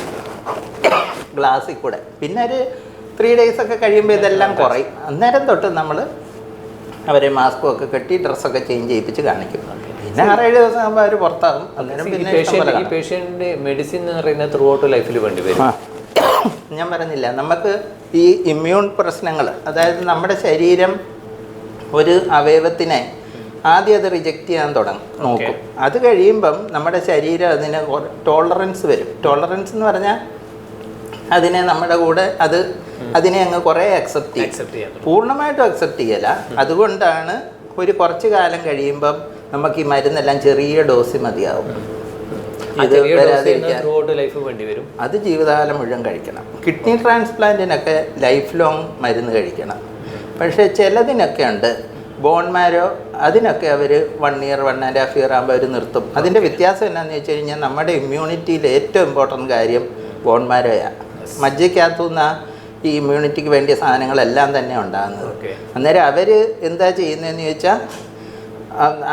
ഗ്ലാസ്സിൽ കൂടെ. പിന്നെ ഒരു 3 days ഒക്കെ കഴിയുമ്പോൾ ഇതെല്ലാം കുറയും. അന്നേരം തൊട്ട് നമ്മൾ അവരെ മാസ്കും ഒക്കെ കെട്ടി ഡ്രസ്സൊക്കെ ചേഞ്ച് ചെയ്യിപ്പിച്ച് കാണിക്കും. പിന്നെ 6-7 ദിവസം ആകുമ്പോൾ അവർ പുറത്താകും. അന്നേരം പിന്നെ ഈ പേഷ്യൻ്റ് മെഡിസിൻ എന്ന് പറയുന്നത് ത്രൂ ഔട്ട് ലൈഫിൽ വേണ്ടി വരും. ഞാൻ പറഞ്ഞില്ല, നമുക്ക് ഈ ഇമ്മ്യൂൺ പ്രശ്നങ്ങൾ, അതായത് നമ്മുടെ ശരീരം ഒരു അവയവത്തിനെ ആദ്യം അത് റിജക്റ്റ് ചെയ്യാൻ നോക്കും. അത് കഴിയുമ്പം നമ്മുടെ ശരീരം അതിന് ടോളറൻസ് വരും. ടോളറൻസ് എന്ന് പറഞ്ഞാൽ അതിനെ നമ്മുടെ കൂടെ അതിനെ അങ്ങ് കുറേ അക്സെപ്റ്റ് ചെയ്യും. പൂർണ്ണമായിട്ടും അക്സെപ്റ്റ് ചെയ്യല. അതുകൊണ്ടാണ് ഒരു കുറച്ച് കാലം കഴിയുമ്പം നമുക്ക് ഈ മരുന്നെല്ലാം ചെറിയ ഡോസ് മതിയാവും. ഇത് വരാതിരിക്കാൻ അത് ജീവിതകാലം മുഴുവൻ കഴിക്കണം. കിഡ്നി ട്രാൻസ്പ്ലാന്റിനൊക്കെ ലൈഫ് ലോങ് മരുന്ന് കഴിക്കണം. പക്ഷേ ചിലതിനൊക്കെ ഉണ്ട് ബോൺ മാരോ, അതിനൊക്കെ അവർ 1 year 1.5 year ആകുമ്പോൾ അവർ നിർത്തും. അതിൻ്റെ വ്യത്യാസം എന്നാന്ന് വെച്ച് കഴിഞ്ഞാൽ നമ്മുടെ ഇമ്മ്യൂണിറ്റിയിൽ ഏറ്റവും ഇമ്പോർട്ടൻറ്റ് കാര്യം ബോൺ മാരോയാണ്. മജ്ജയ്ക്കകത്തുനിന്ന് ഈ ഇമ്മ്യൂണിറ്റിക്ക് വേണ്ടിയ സാധനങ്ങളെല്ലാം തന്നെ ഉണ്ടാകുന്നത്. അന്നേരം അവർ എന്താ ചെയ്യുന്നതെന്ന് ചോദിച്ചാൽ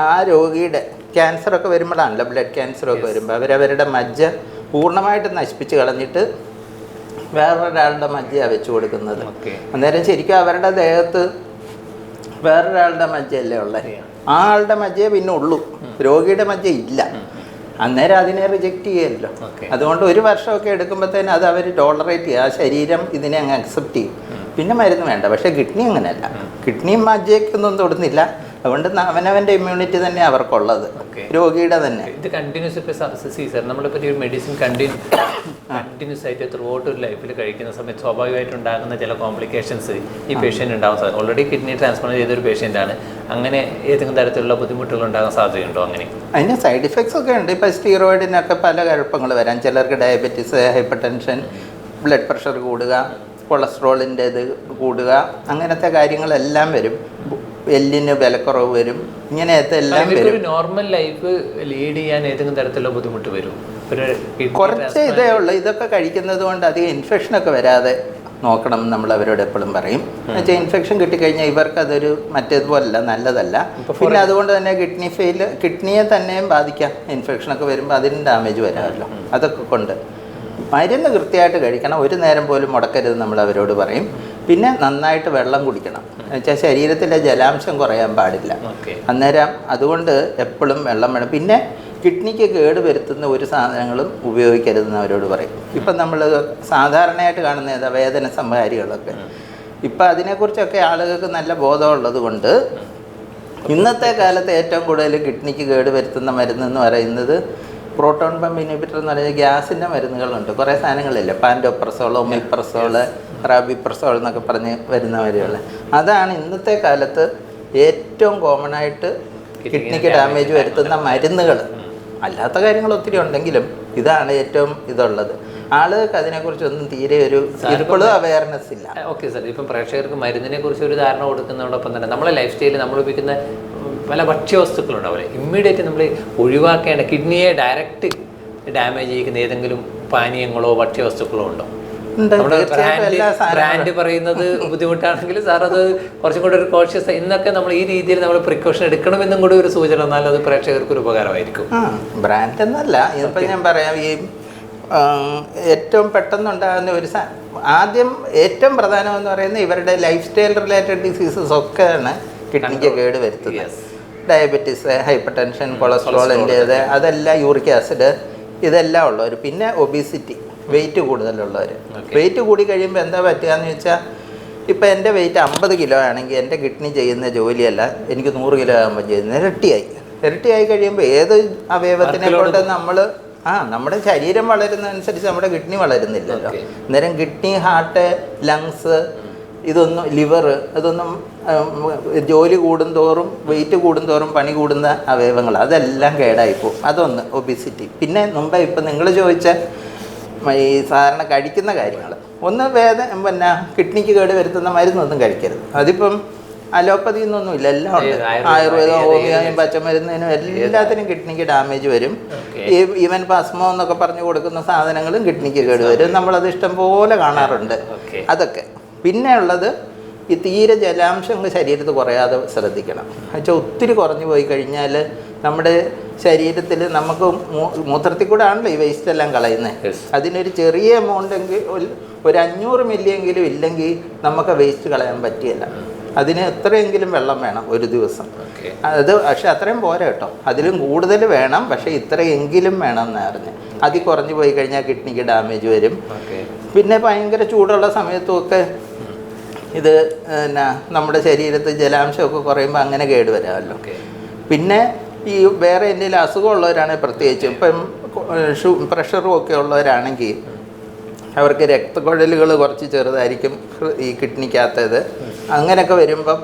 ആ രോഗിയുടെ ക്യാൻസറൊക്കെ വരുമ്പോഴാണല്ലോ, ബ്ലഡ് ക്യാൻസറൊക്കെ വരുമ്പോൾ അവരവരുടെ മജ്ജ പൂർണ്ണമായിട്ട് നശിപ്പിച്ച് കളഞ്ഞിട്ട് വേറൊരാളുടെ മജ്ജയാണ് വെച്ച് കൊടുക്കുന്നത്. അന്നേരം ശരിക്കും അവരുടെ ദേഹത്ത് വേറൊരാളുടെ മജ്ജയല്ലേ ഉള്ളത്. ആ ആളുടെ മജ്ജയെ പിന്നെ ഉള്ളൂ, രോഗിയുടെ മജ്ജ ഇല്ല. അന്നേരം അതിനെ റിജക്റ്റ് ചെയ്യുമല്ലോ. അതുകൊണ്ട് 1 വർഷമൊക്കെ എടുക്കുമ്പോഴത്തേനും അത് അവർ ടോളറേറ്റ് ചെയ്യുക. ആ ശരീരം ഇതിനെ അങ്ങ് അക്സെപ്റ്റ് ചെയ്യും. പിന്നെ മരുന്ന് വേണ്ട. പക്ഷേ കിഡ്നി അങ്ങനെയല്ല. കിഡ്നിയും മജ്ജയ്ക്കൊന്നും തൊടുന്നില്ല. അതുകൊണ്ട് അവനവൻ്റെ ഇമ്മ്യൂണിറ്റി തന്നെ അവർക്കുള്ളത്, രോഗിയുടെ തന്നെ. ഇത് കണ്ടിന്യൂസ് ഇപ്പോൾ നമ്മളിപ്പോൾ ഒരു മെഡിസിൻ കണ്ടിന്യൂസ് ആയിട്ട് ത്രൂ ഔട്ട് ഒരു ലൈഫിൽ കഴിക്കുന്ന സമയത്ത് സ്വാഭാവികമായിട്ട് ഉണ്ടാകുന്ന ചില കോംപ്ലിക്കേഷൻസ് ഈ പേഷ്യൻ്റ് ഉണ്ടാകാൻ സാധ്യത. ഓൾറെഡി കിഡ്നി ട്രാൻസ്പ്ലാന്റ് ചെയ്തൊരു പേഷ്യൻ്റാണ്. അങ്ങനെ ഏതെങ്കിലും തരത്തിലുള്ള ബുദ്ധിമുട്ടുകൾ ഉണ്ടാകാൻ സാധ്യതയുണ്ടോ? അങ്ങനെ അതിന് സൈഡ് ഇഫക്ട്സ് ഒക്കെ ഉണ്ട്. ഇപ്പോൾ സ്റ്റീറോയിഡിനൊക്കെ പല കുഴപ്പങ്ങൾ വരാം. ചിലർക്ക് diabetes, hyper tension, blood pressure കൂടുക, കൊളസ്ട്രോളിൻ്റെ ഇത് കൂടുക, അങ്ങനത്തെ കാര്യങ്ങളെല്ലാം വരും. എല്ലിന് വിലക്കുറവ് വരും. ഇങ്ങനത്തെ എല്ലാം വരും. നോർമൽ ലൈഫ് ലീഡ് ചെയ്യാൻ ഏതെങ്കിലും തരത്തിലുള്ള ബുദ്ധിമുട്ട് വരും. കുറച്ച് ഇതേ ഉള്ളൂ. ഇതൊക്കെ കഴിക്കുന്നത് കൊണ്ട് അധികം ഇൻഫെക്ഷനൊക്കെ വരാതെ നോക്കണം നമ്മൾ അവരോട് എപ്പോഴും പറയും. എന്നുവെച്ചാൽ ഇൻഫെക്ഷൻ കിട്ടിക്കഴിഞ്ഞാൽ ഇവർക്ക് അതൊരു മറ്റേതുപോലല്ല, നല്ലതല്ല. പിന്നെ അതുകൊണ്ട് തന്നെ കിഡ്നിയെ തന്നെയും ബാധിക്കാം. ഇൻഫെക്ഷനൊക്കെ വരുമ്പോൾ അതിന് ഡാമേജ് വരാമല്ലോ. അതൊക്കെ കൊണ്ട് മരുന്ന് കൃത്യമായിട്ട് കഴിക്കണം. ഒരു നേരം പോലും മുടക്കരുത് നമ്മൾ അവരോട് പറയും. പിന്നെ നന്നായിട്ട് വെള്ളം കുടിക്കണം. എന്നുവെച്ചാൽ ശരീരത്തിലെ ജലാംശം കുറയാൻ പാടില്ല. അന്നേരം അതുകൊണ്ട് എപ്പോഴും വെള്ളം വേണം. പിന്നെ കിഡ്നിക്ക് കേട് വരുത്തുന്ന ഒരു സാധനങ്ങളും ഉപയോഗിക്കരുതെന്ന് അവരോട് പറയും. ഇപ്പം നമ്മൾ സാധാരണയായിട്ട് കാണുന്ന വേദന സംഹാരികളൊക്കെ ഇപ്പം അതിനെക്കുറിച്ചൊക്കെ ആളുകൾക്ക് നല്ല ബോധമുള്ളത് കൊണ്ട് ഇന്നത്തെ കാലത്ത് ഏറ്റവും കൂടുതൽ കിഡ്നിക്ക് കേട് വരുത്തുന്ന മരുന്നെന്ന് പറയുന്നത് പ്രോട്ടോൺ പമ്പ് ഇൻഹിബിറ്റർ എന്ന് പറയുന്നത് ഗ്യാസിൻ്റെ മരുന്നുകളുണ്ട്. കുറേ സാധനങ്ങളില്ല, പാൻഡോപ്രസോൾ, ഒമിപ്രസോൾ, റാബിപ്രസോൾ എന്നൊക്കെ പറഞ്ഞ് വരുന്ന മരുന്നുകൾ. അതാണ് ഇന്നത്തെ കാലത്ത് ഏറ്റവും കോമൺ ആയിട്ട് കിഡ്നിക്ക് ഡാമേജ് വരുത്തുന്ന മരുന്നുകൾ. അല്ലാത്ത കാര്യങ്ങൾ ഒത്തിരി ഉണ്ടെങ്കിലും ഇതാണ് ഏറ്റവും ഇതുള്ളത്. ആളുകൾക്ക് അതിനെക്കുറിച്ചൊന്നും തീരെ ഇപ്പോഴും അവയർനെസ് ഇല്ല. ഓക്കെ സാർ, ഇപ്പം പ്രേക്ഷകർക്ക് മരുന്നിനെ കുറിച്ച് ഒരു ധാരണ കൊടുക്കുന്നതോടൊപ്പം തന്നെ നമ്മളെ ലൈഫ് സ്റ്റൈലിൽ നമ്മൾ ഉപയോഗിക്കുന്ന പല ഭക്ഷ്യവസ്തുക്കളുണ്ടാവില്ലേ, ഇമ്മീഡിയറ്റ് നമ്മൾ ഒഴിവാക്കേണ്ട, കിഡ്നിയെ ഡയറക്റ്റ് ഡാമേജ് ചെയ്യുന്ന ഏതെങ്കിലും പാനീയങ്ങളോ ഭക്ഷ്യവസ്തുക്കളോ ഉണ്ടോ? ബ്രാൻഡ് പറയുന്നത് ബുദ്ധിമുട്ടാണെങ്കിൽ സാർ അത് കുറച്ചും കൂടെ ഒരു കോഷ്യസ്, ഇന്നൊക്കെ നമ്മൾ ഈ രീതിയിൽ നമ്മൾ പ്രിക്കോഷൻ എടുക്കണമെന്നും കൂടി ഒരു സൂചന എന്നാൽ അത് പ്രേക്ഷകർക്ക് ഒരു ഉപകാരമായിരിക്കും. ബ്രാൻഡ് എന്നല്ല, ഇപ്പം ഞാൻ പറയാം, ഈ ഏറ്റവും പെട്ടെന്നുണ്ടാകുന്ന ഒരു ആദ്യം ഏറ്റവും പ്രധാനമെന്ന് പറയുന്നത് ഇവരുടെ ലൈഫ് സ്റ്റൈൽ റിലേറ്റഡ് ഡിസീസസ് ഒക്കെയാണ് കിഡ്നിക്ക് കേട് വരുത്തുന്നത്. ഡയബറ്റീസ്, ഹൈപ്പർ ടെൻഷൻ, കൊളസ്ട്രോളിൻ്റേത്, അതെല്ലാം, യൂറിക് ആസിഡ്, ഇതെല്ലാം ഉള്ളവർ. പിന്നെ ഒബീസിറ്റി, വെയിറ്റ് കൂടുതലുള്ളവർ. വെയിറ്റ് കൂടി കഴിയുമ്പോൾ എന്താ പറ്റുകയെന്ന് വെച്ചാൽ, ഇപ്പം എൻ്റെ വെയിറ്റ് 50 കിലോ ആണെങ്കിൽ എൻ്റെ കിഡ്നി ചെയ്യുന്ന ജോലിയല്ല എനിക്ക് 100 കിലോ ആകുമ്പോൾ ചെയ്യുന്നത് ഇരട്ടിയായി കഴിയുമ്പോൾ ഏത് അവയവത്തിനെ കൊണ്ട് നമ്മൾ നമ്മുടെ ശരീരം വളരുന്നതനുസരിച്ച് നമ്മുടെ കിഡ്നി വളരുന്നില്ലല്ലോ. അന്നേരം കിഡ്നി, ഹാർട്ട്, ലങ്സ്, ഇതൊന്നും, ലിവർ, ഇതൊന്നും ജോലി കൂടുന്തോറും വെയിറ്റ് കൂടുന്തോറും പണി കൂടുന്ന അവയവങ്ങൾ, അതെല്ലാം കേടായിപ്പോവും. അതൊന്ന് ഒബിസിറ്റി. പിന്നെ മുമ്പ് ഇപ്പം നിങ്ങൾ ചോദിച്ച ഈ സാധാരണ കഴിക്കുന്ന കാര്യങ്ങൾ, ഒന്ന് പിന്നെ കിഡ്നിക്ക് കേട് വരുത്തുന്ന മരുന്നൊന്നും കഴിക്കരുത്. അതിപ്പം അലോപ്പതി എന്നൊന്നുമില്ല, എല്ലാം ഉണ്ട്. ആയുർവേദം, ഹോമിയോയും പച്ചമരുന്നിനും എല്ലാത്തിനും കിഡ്നിക്ക് ഡാമേജ് വരും. ഈവൻ പസ്മോ എന്നൊക്കെ പറഞ്ഞു കൊടുക്കുന്ന സാധനങ്ങളും കിഡ്നിക്ക് കേട് വരും. നമ്മളത് ഇഷ്ടം പോലെ കാണാറുണ്ട്. അതൊക്കെ. പിന്നെ ഉള്ളത് ഈ തീരെ ജലാംശം ശരീരത്തിൽ കുറയാതെ ശ്രദ്ധിക്കണം. എന്നുവെച്ചാൽ ഒത്തിരി കുറഞ്ഞു പോയി കഴിഞ്ഞാൽ നമ്മുടെ ശരീരത്തിൽ നമുക്ക് മൂത്രത്തിൽ കൂടെ ആണല്ലോ ഈ വേസ്റ്റ് എല്ലാം കളയുന്നത്. അതിനൊരു ചെറിയ എമൗണ്ടെങ്കിൽ ഒരു 500 മില്ലിയെങ്കിലും ഇല്ലെങ്കിൽ നമുക്ക് വേസ്റ്റ് കളയാൻ പറ്റിയല്ല. അതിന് എത്രയെങ്കിലും വെള്ളം വേണം ഒരു ദിവസം. അത് പക്ഷെ അത്രയും പോരാ കേട്ടോ, അതിലും കൂടുതൽ വേണം. പക്ഷേ ഇത്രയെങ്കിലും വേണം എന്നായിരുന്നു. അതിൽ കുറഞ്ഞു പോയി കഴിഞ്ഞാൽ കിഡ്നിക്ക് ഡാമേജ് വരും. പിന്നെ ഭയങ്കര ചൂടുള്ള സമയത്തുമൊക്കെ ഇത് നമ്മുടെ ശരീരത്തിൽ ജലാംശമൊക്കെ കുറയുമ്പോൾ അങ്ങനെ കേടുവരാമല്ലോ. പിന്നെ ഈ വേറെ എന്തെങ്കിലും അസുഖമുള്ളവരാണെങ്കിൽ പ്രത്യേകിച്ച് ഇപ്പം പ്രഷറും ഒക്കെ ഉള്ളവരാണെങ്കിൽ അവർക്ക് രക്തക്കുഴലുകൾ കുറച്ച് ചെറുതായിരിക്കും ഈ കിഡ്നിക്കകത്തത്. അങ്ങനെയൊക്കെ വരുമ്പം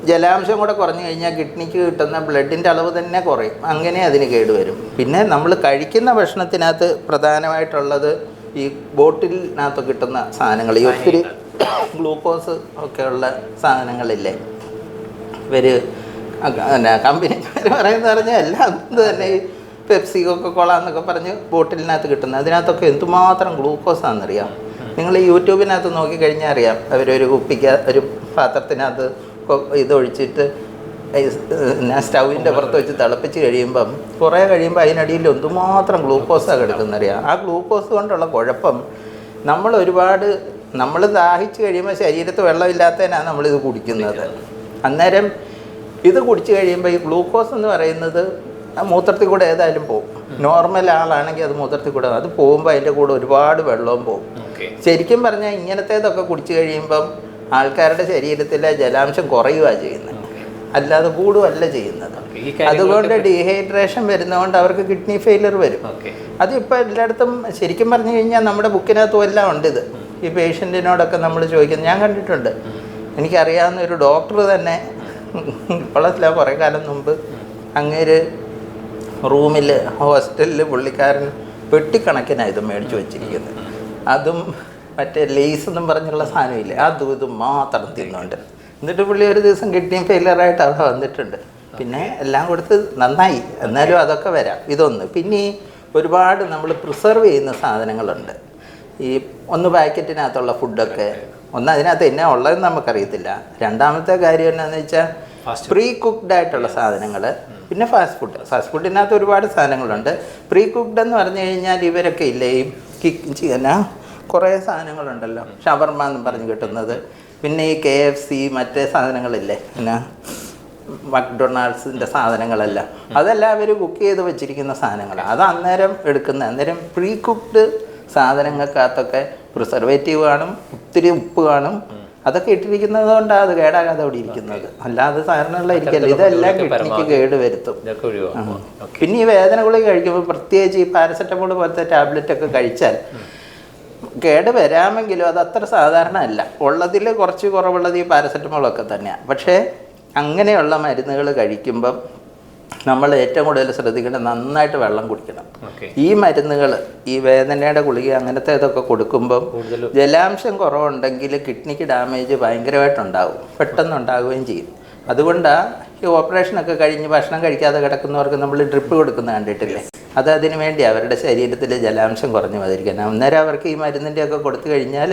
ജലാംശം കൂടെ കുറഞ്ഞു കഴിഞ്ഞാൽ കിഡ്നിക്ക് കിട്ടുന്ന ബ്ലഡിൻ്റെ അളവ് തന്നെ കുറയും. അങ്ങനെ അതിന് കേടുവരും. പിന്നെ നമ്മൾ കഴിക്കുന്ന ഭക്ഷണത്തിനകത്ത് പ്രധാനമായിട്ടുള്ളത് ഈ ബോട്ടിലിനകത്ത് കിട്ടുന്ന സാധനങ്ങൾ, ഈ ഒത്തിരി ഗ്ലൂക്കോസ് ഒക്കെയുള്ള സാധനങ്ങളില്ലേ, ഇവർ കമ്പനിക്കാർ പറഞ്ഞാൽ എല്ലാം തന്നെ ഈ പെപ്സി, കൊക്കക്കോള എന്നൊക്കെ പറഞ്ഞ് ബോട്ടിലിനകത്ത് കിട്ടുന്നത്, അതിനകത്തൊക്കെ എന്തുമാത്രം ഗ്ലൂക്കോസാണെന്നറിയാം. നിങ്ങൾ യൂട്യൂബിനകത്ത് നോക്കിക്കഴിഞ്ഞാൽ അറിയാം. അവരൊരു ഒരു പാത്രത്തിനകത്ത് ഇതൊഴിച്ചിട്ട് സ്റ്റൗവിൻ്റെ പുറത്ത് വെച്ച് തിളപ്പിച്ച് കഴിയുമ്പം കുറേ കഴിയുമ്പോൾ അതിനടിയിൽ എന്തുമാത്രം ഗ്ലൂക്കോസാണ് കിടക്കുന്നറിയാം. ആ ഗ്ലൂക്കോസ് കൊണ്ടുള്ള കുഴപ്പം നമ്മൾ ദാഹിച്ച് കഴിയുമ്പോൾ ശരീരത്ത് വെള്ളമില്ലാത്തതിനാണ് നമ്മളിത് കുടിക്കുന്നത്. അന്നേരം ഇത് കുടിച്ച് കഴിയുമ്പോൾ ഈ ഗ്ലൂക്കോസ് എന്ന് പറയുന്നത് മൂത്രത്തിൽ കൂടെ ഏതായാലും പോകും. നോർമൽ ആളാണെങ്കിൽ അത് മൂത്രത്തിൽ കൂടെ അത് പോകുമ്പോൾ അതിൻ്റെ കൂടെ ഒരുപാട് വെള്ളവും പോകും. ശരിക്കും പറഞ്ഞാൽ ഇങ്ങനത്തേതൊക്കെ കുടിച്ച് കഴിയുമ്പം ആൾക്കാരുടെ ശരീരത്തിലെ ജലാംശം കുറയുകയാണ് ചെയ്യുന്നത്, അല്ലാതെ കൂടുകയല്ല ചെയ്യുന്നത്. അതുകൊണ്ട് ഡീഹൈഡ്രേഷൻ വരുന്നതുകൊണ്ട് അവർക്ക് കിഡ്നി ഫെയിലിയർ വരും. അതിപ്പോൾ എല്ലായിടത്തും ശരിക്കും പറഞ്ഞു കഴിഞ്ഞാൽ നമ്മുടെ ബുക്കിനകത്തും എല്ലാം ഉണ്ട്. ഇത് ഈ പേഷ്യൻറ്റിനോടൊക്കെ നമ്മൾ ചോദിക്കുന്നത് ഞാൻ കണ്ടിട്ടുണ്ട്. എനിക്കറിയാവുന്ന ഒരു ഡോക്ടർ തന്നെ ഇപ്പോഴല്ല, കുറേ കാലം മുമ്പ് അങ്ങേര് റൂമിൽ ഹോസ്റ്റലിൽ പുള്ളിക്കാരൻ പെട്ടിക്കണക്കിനാണ് ഇത് മേടിച്ച് വെച്ചിരിക്കുന്നത്. അതും മറ്റേ ലേസ് എന്നും പറഞ്ഞുള്ള സാധനമില്ലേ, അതും ഇതും മാത്രം തിന്നുണ്ട്. എന്നിട്ട് പുള്ളി ഒരു ദിവസം കിഡ്നി ഫെയിലിയറായിട്ട് അവിടെ വന്നിട്ടുണ്ട്. പിന്നെ എല്ലാം കൊടുത്ത് നന്നായി, എന്നാലും അതൊക്കെ വരാം. ഇതൊന്ന്. പിന്നെ ഒരുപാട് നമ്മൾ പ്രിസർവ് ചെയ്യുന്ന സാധനങ്ങളുണ്ട്. ഈ ഒന്ന് പാക്കറ്റിനകത്തുള്ള ഫുഡൊക്കെ, ഒന്ന് അതിനകത്ത് എന്നാ ഉള്ളതെന്ന് നമുക്കറിയത്തില്ല. രണ്ടാമത്തെ കാര്യം എന്നാന്ന് വെച്ചാൽ പ്രീ കുക്ക്ഡ് ആയിട്ടുള്ള സാധനങ്ങൾ. പിന്നെ ഫാസ്റ്റ് ഫുഡിനകത്ത് ഒരുപാട് സാധനങ്ങളുണ്ട്. പ്രീ കുക്ക്ഡ് എന്ന് പറഞ്ഞു കഴിഞ്ഞാൽ ഇവരൊക്കെ ഇല്ലേ, ഈ കുറേ സാധനങ്ങളുണ്ടല്ലോ, ഷവർമ എന്ന് പറഞ്ഞ് കിട്ടുന്നത്. പിന്നെ ഈ KFC മറ്റേ സാധനങ്ങളില്ലേ, പിന്നെ മക്ഡൊണാൾഡ്സിൻ്റെ സാധനങ്ങളെല്ലാം, അതെല്ലാം അവർ കുക്ക് ചെയ്ത് വെച്ചിരിക്കുന്ന സാധനങ്ങളാണ്. അത് അന്നേരം എടുക്കുന്ന. അന്നേരം പ്രീ കുക്ക്ഡ് സാധനങ്ങൾക്കകത്തൊക്കെ പ്രിസർവേറ്റീവ് കാണും, ഒത്തിരി ഉപ്പ് കാണും. അതൊക്കെ ഇട്ടിരിക്കുന്നത് കൊണ്ടാണ് അത് കേടാകാതെ അവിടെ ഇരിക്കുന്നത്, അല്ലാതെ സാധാരണയുള്ള ഇരിക്കല്ല. ഇതെല്ലാം കിഡ്നിക്ക് കേട് വരുത്തും. പിന്നെ ഈ വേദന ഗുളിക കഴിക്കുമ്പോൾ പ്രത്യേകിച്ച് ഈ പാരസെറ്റമോൾ പോലത്തെ ടാബ്ലറ്റൊക്കെ കഴിച്ചാൽ കേട് വരാമെങ്കിലും അത് അത്ര സാധാരണ അല്ല. ഉള്ളതിൽ കുറച്ച് കുറവുള്ളത് ഈ പാരസെറ്റമോളൊക്കെ തന്നെയാണ്. പക്ഷേ അങ്ങനെയുള്ള മരുന്നുകൾ കഴിക്കുമ്പം നമ്മൾ ഏറ്റവും കൂടുതൽ ശ്രദ്ധിക്കേണ്ടത് നന്നായിട്ട് വെള്ളം കുടിക്കണം. ഈ മരുന്നുകൾ, ഈ വേദനയുടെ ഗുളിക അങ്ങനത്തെ ഇതൊക്കെ കൊടുക്കുമ്പം ജലാംശം കുറവുണ്ടെങ്കിൽ കിഡ്നിക്ക് ഡാമേജ് ഭയങ്കരമായിട്ടുണ്ടാകും, പെട്ടെന്നുണ്ടാകുകയും ചെയ്യും. അതുകൊണ്ടാണ് ഈ ഓപ്പറേഷനൊക്കെ കഴിഞ്ഞ് ഭക്ഷണം കഴിക്കാതെ കിടക്കുന്നവർക്ക് നമ്മൾ ഡ്രിപ്പ് കൊടുക്കുന്നത് കണ്ടിട്ടില്ലേ, അത് അതിന് വേണ്ടി അവരുടെ ശരീരത്തിൽ ജലാംശം കുറഞ്ഞു വന്നിരിക്കണം. അന്നേരം അവർക്ക് ഈ മരുന്നിൻ്റെയൊക്കെ കൊടുത്തു കഴിഞ്ഞാൽ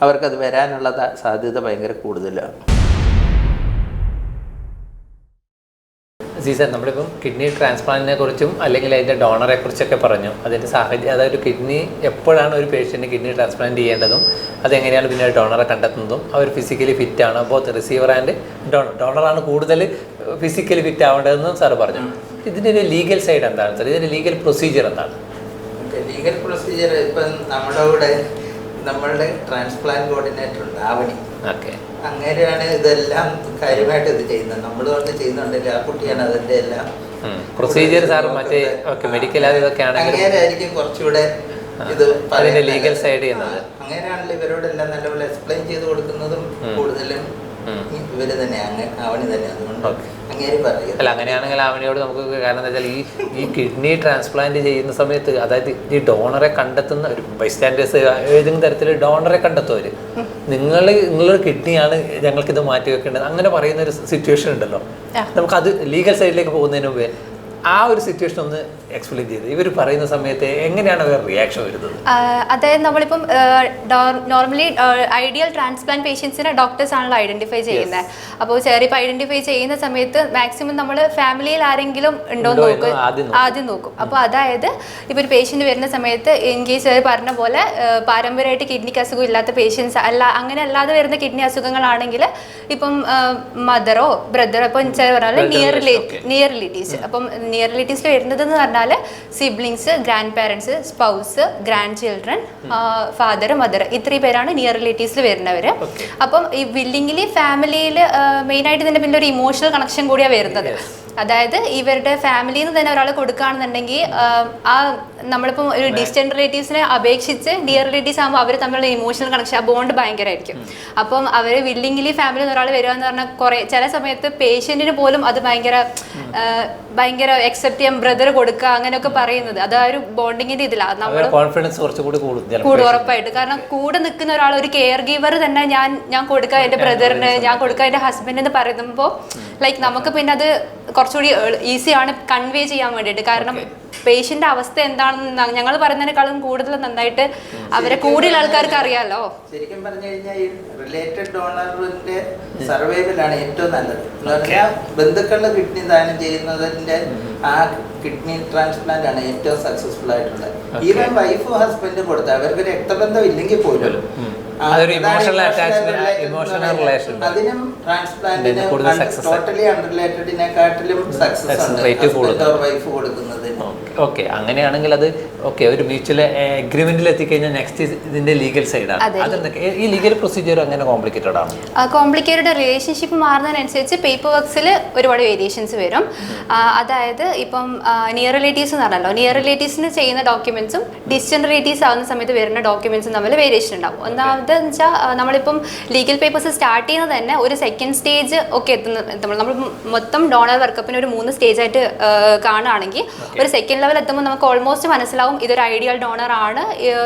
അവർക്കത് വരാനുള്ള സാധ്യത ഭയങ്കര കൂടുതലാണ്. സീസൺ നമ്മളിപ്പം കിഡ്നി ട്രാൻസ്പ്ലാന്റിനെ കുറിച്ചും അല്ലെങ്കിൽ അതിൻ്റെ ഡോണറെ കുറിച്ചൊക്കെ പറഞ്ഞു. അതിൻ്റെ സാഹചര്യം, അതായത് കിഡ്നി എപ്പോഴാണ് ഒരു പേഷ്യൻറ്റ് കിഡ്നി ട്രാൻസ്പ്ലാന്റ് ചെയ്യേണ്ടതും അതെങ്ങനെയാണ് പിന്നെ ഡോണറെ കണ്ടെത്തുന്നതും, അവർ ഫിസിക്കലി ഫിറ്റ് ആണ്, ബോത്ത് റിസീവർ ആൻഡ് ഡോണറാണ് കൂടുതൽ ഫിസിക്കലി ഫിറ്റ് ആവേണ്ടതെന്നും സാറ് പറഞ്ഞു. ഇതിൻ്റെ ഒരു ലീഗൽ സൈഡ് എന്താണ് സാർ? ഇതിൻ്റെ ലീഗൽ പ്രൊസീജിയർ എന്താണ്? ലീഗൽ പ്രൊസീജിയർ ഇപ്പം നമ്മളുടെ ട്രാൻസ്പ്ലാന്റ് കോർഡിനേറ്റർ ഉണ്ട്, ആവണി. ഓക്കെ. അങ്ങനെയാണ് ഇതെല്ലാം കാര്യമായിട്ട് ഇത് ചെയ്യുന്നത്. നമ്മൾ കൊണ്ട് ചെയ്യുന്നുണ്ടെങ്കിൽ ആ കുട്ടിയാണ് അതിൻ്റെ എല്ലാം പ്രൊസീജിയർ സാർ മറ്റേ മെഡിക്കൽ ഇതൊക്കെ ആണെങ്കിൽ അങ്ങനെയായിരിക്കും കുറച്ചുകൂടെ ഇത് അതിന്റെ ലീഗൽ സൈഡ് ചെയ്യുന്നത്. അങ്ങനെയാണല്ലോ ഇവരോടെല്ലാം നല്ലപോലെ എക്സ്പ്ലെയിൻ ചെയ്ത് കൊടുക്കുന്നതും കൂടുതലും ഇവര് തന്നെയാണ്, അവന് തന്നെ. അതുകൊണ്ട് അങ്ങനെ പറയും. അല്ല, അങ്ങനെയാണെങ്കിൽ അവനോട് നമുക്ക്, കാരണം എന്താ വെച്ചാൽ ഈ കിഡ്നി ട്രാൻസ്പ്ലാന്റ് ചെയ്യുന്ന സമയത്ത്, അതായത് ഈ ഡോണറെ കണ്ടെത്തുന്ന ഒരു ബൈസ്റ്റാൻഡേഴ്സ് ഏതെങ്കിലും തരത്തിൽ ഡോണറെ കണ്ടെത്തും അവർ. നിങ്ങളുടെ കിഡ്നിയാണ് ഞങ്ങൾക്കിത് മാറ്റി വെക്കേണ്ടത് അങ്ങനെ പറയുന്ന ഒരു സിറ്റുവേഷൻ ഉണ്ടല്ലോ. നമുക്കത് ലീഗൽ സൈഡിലേക്ക് പോകുന്നതിന് മുമ്പേ ആ ഒരു സിറ്റുവേഷൻ ഒന്ന് എക്സ്പ്ലെയിൻ ചെയ്ത് ഇവർ പറയുന്ന സമയത്ത് എങ്ങനെയാണ് അവർ റിയാക്ഷൻ വരുന്നത്? അതായത് നമ്മളിപ്പം നോർമലി ഐഡിയൽ ട്രാൻസ്പ്ലാന്റ് പേഷ്യൻസിനെ ഡോക്ടേഴ്സ് ആണല്ലോ ഐഡന്റിഫൈ ചെയ്യുന്നത്. അപ്പോൾ ചെറിയ ഐഡന്റിഫൈ ചെയ്യുന്ന സമയത്ത് മാക്സിമം നമ്മൾ ഫാമിലിയിൽ ആരെങ്കിലും ഉണ്ടോ എന്ന് നോക്കും, ആദ്യം നോക്കും. അപ്പോൾ അതായത് ഇപ്പോൾ ഒരു പേഷ്യന്റ് വരുന്ന സമയത്ത് ഇൻ കേസ് പറഞ്ഞ പോലെ പാരമ്പര്യമായിട്ട് കിഡ്നിക്ക് അസുഖം ഇല്ലാത്ത പേഷ്യൻസ് അല്ല, അങ്ങനെ അല്ലാതെ വരുന്ന കിഡ്നി അസുഖങ്ങളാണെങ്കിൽ ഇപ്പം മദറോ ബ്രദറോ, ഇപ്പം ചില പറഞ്ഞാൽ നിയർ റിലേറ്റീവ്സ്. അപ്പം നിയർ റിലേറ്റീവ്സിൽ വരുന്നത് എന്ന് പറഞ്ഞാൽ siblings, grand parents, spouse, grand children, father, mother, ഇത്രയും പേരാണ് നിയർ റിലേറ്റീവ്സിൽ വരുന്നവർ. അപ്പം ഈ വില്ലിംഗിലി ഫാമിലിയിൽ മെയിനായിട്ട് ഇതിൻ്റെ പിന്നെ ഒരു ഇമോഷണൽ കണക്ഷൻ കൂടിയാണ് വരുന്നത്. അതായത് ഇവരുടെ ഫാമിലിയിൽ നിന്ന് തന്നെ ഒരാൾ കൊടുക്കുകയാണെന്നുണ്ടെങ്കിൽ ആ നമ്മളിപ്പം ഒരു ഡിസ്റ്റന്റ് റിലേറ്റീവ്സിനെ അപേക്ഷിച്ച് നിയർ റിലേറ്റീവ്സ് ആകുമ്പോൾ അവർ തമ്മിലുള്ള ഇമോഷണൽ കണക്ഷൻ, ആ ബോണ്ട് ഭയങ്കരമായിരിക്കും. അപ്പം അവർ വില്ലിംഗിലി ഫാമിലിയിൽ നിന്ന് ഒരാൾ വരിക എന്ന് പറഞ്ഞാൽ കുറേ ചില സമയത്ത് പേഷ്യൻറ്റിന് പോലും അത് ഭയങ്കര അക്സെപ്റ്റ് ചെയ്യാൻ ബ്രദർ കൊടുക്കുക അങ്ങനെയൊക്കെ പറയുന്നത് അത് ആ ഒരു ബോണ്ടിങ്ങിന്റെ ഇതിലാണ്. നമ്മൾ കോൺഫിഡൻസ് കുറച്ചുകൂടി കൂടും ഉറപ്പായിട്ട്. കാരണം കൂടെ നിൽക്കുന്ന ഒരാൾ, ഒരു കെയർ ഗീവർ തന്നെ ഞാൻ കൊടുക്കുക എൻ്റെ ബ്രദറിന്, ഞാൻ കൊടുക്കുക എൻ്റെ ഹസ്ബൻഡിന് പറയുമ്പോൾ ലൈക്ക് നമുക്ക് പിന്നെ അത് കുറച്ചുകൂടി ഈസിയാണ് കൺവേ ചെയ്യാൻ വേണ്ടിയിട്ട്. കാരണം പേഷ്യന്റ് അവസ്ഥ എന്താണെന്ന് ഞങ്ങൾ പറയുന്നതിനേക്കാളും കൂടുതൽ നന്നായിട്ട് അവരെ കൂടുതൽ ആൾക്കാർക്ക് അറിയാലോ. ശരിക്കും പറഞ്ഞു കഴിഞ്ഞാൽ ഈ റിലേറ്റഡ് ഡോണറിന്റെ സർവൈവലാണ് ഏറ്റവും നല്ലത്. എന്ന് പറഞ്ഞാൽ ബന്ധുക്കളുടെ കിഡ്നി ദാനം ചെയ്യുന്നതിന്റെ ആ കിഡ്നി ട്രാൻസ്പ്ലാന്റ് ആണ് ഏറ്റവും സക്സസ്ഫുൾ ആയിട്ടുള്ളത്. ഈവൻ വൈഫും ഹസ്ബൻഡും കൊടുത്ത അവർക്ക് രക്തബന്ധം ഇല്ലെങ്കിൽ പോലും അതിനും ട്രാൻസ്പ്ലാന്റിന് ടോട്ടലി അൺറിലേറ്റഡിനെക്കാട്ടിലും സക്സസ് വൈഫ് കൊടുക്കുന്നത്. ഓക്കെ, അങ്ങനെയാണെങ്കിൽ അത് ഓക്കെ, ഒരു മ്യൂച്വൽ അഗ്രിമെന്റിൽ എത്തിക്കഴിഞ്ഞാൽ നെക്സ്റ്റ് ഇതിന്റെ ലീഗൽ സൈഡാണ്. അതെന്തൊക്കെ ഈ ലീഗൽ പ്രൊസീജിയർ അങ്ങനെ കോംപ്ലിക്കേറ്റഡ് ആണ്? കോംപ്ലിക്കേറ്റഡ് റിലേഷൻഷിപ്പ് മാറുന്നതിനനുസരിച്ച് പേപ്പർ വർക്ക്സിൽ ഒരുപാട് വേരിയേഷൻസ് വരും. അതായത് ഇപ്പം നിയർ റിലേറ്റീവ്സ് എന്ന് പറഞ്ഞല്ലോ, നിയർ റിലേറ്റീവ്സിന് ചെയ്യുന്ന ഡോക്യുമെന്റ്സും ഡിസ്റ്റന്റ് റിലേറ്റീവ്സ് ആവുന്ന സമയത്ത് വരുന്ന ഡോക്യുമെന്റ്സും തമ്മിൽ വേരിയേഷൻ ഉണ്ടാവും. ഒന്നാമത് എന്ന് വെച്ചാൽ നമ്മളിപ്പം ലീഗൽ പേപ്പേഴ്സ് സ്റ്റാർട്ട് ചെയ്യുന്നത് തന്നെ ഒരു സെക്കൻഡ് സ്റ്റേജ് ഒക്കെ എത്തുമ്പോൾ നമ്മൾ മൊത്തം ഡോണർ വർക്കപ്പിന് ഒരു 3 സ്റ്റേജായിട്ട് കാണുകയാണെങ്കിൽ ഒരു സെക്കൻഡ് ലെവൽ എത്തുമ്പോൾ നമുക്ക് ഓൾമോസ്റ്റ് മനസ്സിലാവും ഇതൊരു ഐഡിയൽ ഡോണർ ആണ്,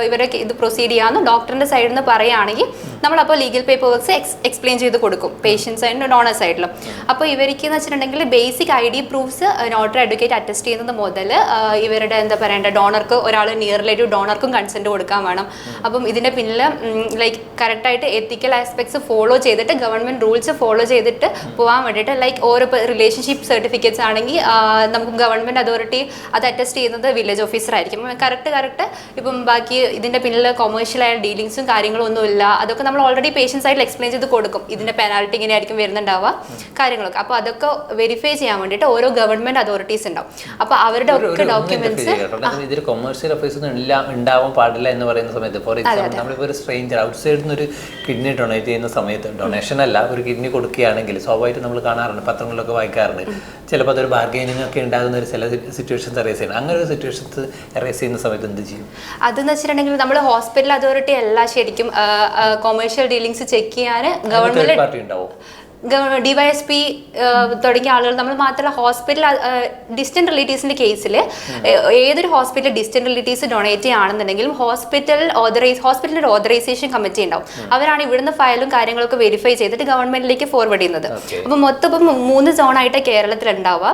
ഇവരൊക്കെ ഇത് പ്രൊസീഡ് ചെയ്യാമെന്ന് ഡോക്ടറിന്റെ സൈഡിൽ നിന്ന് പറയുകയാണെങ്കിൽ നമ്മളപ്പോൾ ലീഗൽ പേപ്പർ വർക്ക്സ് എക്സ്പ്ലെയിൻ ചെയ്ത് കൊടുക്കും പേഷ്യൻസ് സൈഡിലും ഡോണർ സൈഡിലും. അപ്പോൾ ഇവർക്ക് എന്ന് വെച്ചിട്ടുണ്ടെങ്കിൽ basic ID proofs notary advocate attest ചെയ്യുന്നത് മുതൽ ഇവരുടെ എന്താ പറയേണ്ട ഡോണർക്ക് ഒരാൾ നിയർ റിലേറ്റീവ് ഡോണർക്കും കൺസെൻറ്റ് കൊടുക്കാൻ വേണം. അപ്പം ഇതിൻ്റെ പിന്നിൽ ലൈക്ക് കറക്റ്റായിട്ട് എത്തിക്കൽ ആസ്പെക്ട്സ് ഫോളോ ചെയ്തിട്ട് ഗവൺമെൻറ് റൂൾസ് ഫോളോ ചെയ്തിട്ട് പോകാൻ വേണ്ടിയിട്ട് ലൈക്ക് ഓരോ റിലേഷൻഷിപ്പ് സർട്ടിഫിക്കറ്റ്സ് ആണെങ്കിൽ നമുക്ക് ഗവൺമെൻറ് അതോറിറ്റി അത് അറ്റസ്റ്റ് ചെയ്യുന്നത് വില്ലേജ് ഓഫീസർ ആയിരിക്കും. കറക്റ്റ് ഇപ്പം ബാക്കി ഇതിൻ്റെ പിന്നിൽ കൊമേഴ്ഷ്യലായ ഡീലിങ്സും കാര്യങ്ങളും ഒന്നുമില്ല. അതൊക്കെ നമ്മൾ ഓൾറെഡി പേഷ്യൻസ് ആയിട്ട് എക്സ്പ്ലെയിൻ ചെയ്ത് കൊടുക്കും. ഇതിൻ്റെ പെനാൽറ്റി ഇങ്ങനെ ആയിരിക്കും വരുന്നുണ്ടാവുക കാര്യങ്ങളൊക്കെ. അപ്പോൾ അതൊക്കെ വെരിഫൈ ചെയ്യാൻ വേണ്ടിയിട്ട് ഓരോ ഗവൺമെൻറ് അതോറിറ്റീസ് ഉണ്ടാവും. അപ്പോൾ അവരുടെ ഒക്കെ ഡോക്യുമെന്റ്സ് ഇതിൽ കൊമേഴ്ഷ്യൽ ഓഫീസൊന്നും ഉണ്ടാവാൻ പാടില്ല എന്ന് പറയുന്ന സമയത്ത്, ഫോർ എക്സാമ്പിൾ നമ്മളിപ്പോൾ ഒരു സ്ട്രേഞ്ചർ ഔട്ട്സൈഡിൽ നിന്ന് ഒരു കിഡ്നി ഡൊണേറ്റ് ചെയ്യുന്ന സമയത്ത്, ഡൊണേഷൻ അല്ല ഒരു കിഡ്നി കൊടുക്കുകയാണെങ്കിൽ സ്വാഭാവികമായിട്ട് നമ്മൾ കാണാറുണ്ട്, പത്രങ്ങളിലൊക്കെ വായിക്കാറുണ്ട്, ചിലപ്പോൾ അതൊരു ബാർഗൈനിങ് ഒക്കെ ഉണ്ടാകുന്ന ഒരു ചില സിറ്റുവേഷൻസ് അറേസ് ചെയ്യണം. അങ്ങനെ ഒരു സിറ്റുവേഷൻസ് അറേസ് ചെയ്യുന്ന സമയത്ത് എന്ത് ചെയ്യും? അതെന്ന് വെച്ചിട്ടുണ്ടെങ്കിൽ നമ്മൾ ഹോസ്പിറ്റൽ അതോറിറ്റി അല്ല ശരിക്കും കൊമേഴ്ഷ്യൽ ഡീലിങ്സ് ചെക്ക് ചെയ്യാൻ ഗവൺമെന്റ് പാർട്ടി ഉണ്ടാവും. DYSP തുടങ്ങിയ ആളുകൾ നമ്മൾ മാത്രമല്ല ഹോസ്പിറ്റൽ ഡിസ്റ്റന്റ് റിലേറ്റീവ്സിന്റെ കേസിൽ ഏതൊരു ഹോസ്പിറ്റൽ ഡിസ്റ്റന്റ് റിലേറ്റീവ്സ് ഡൊണേറ്റ് ചെയ്യുകയാണെന്നുണ്ടെങ്കിലും ഹോസ്പിറ്റലിന്റെ ഒരു ഓതറൈസേഷൻ കമ്മിറ്റി ഉണ്ടാവും. അവരാണ് ഇവിടുന്ന് ഫയലും കാര്യങ്ങളൊക്കെ വെരിഫൈ ചെയ്തിട്ട് ഗവൺമെന്റിലേക്ക് ഫോർവേഡ് ചെയ്യുന്നത്. അപ്പം മൊത്തം ഇപ്പം 3 സോണായിട്ട് കേരളത്തിൽ ഉണ്ടാവുക.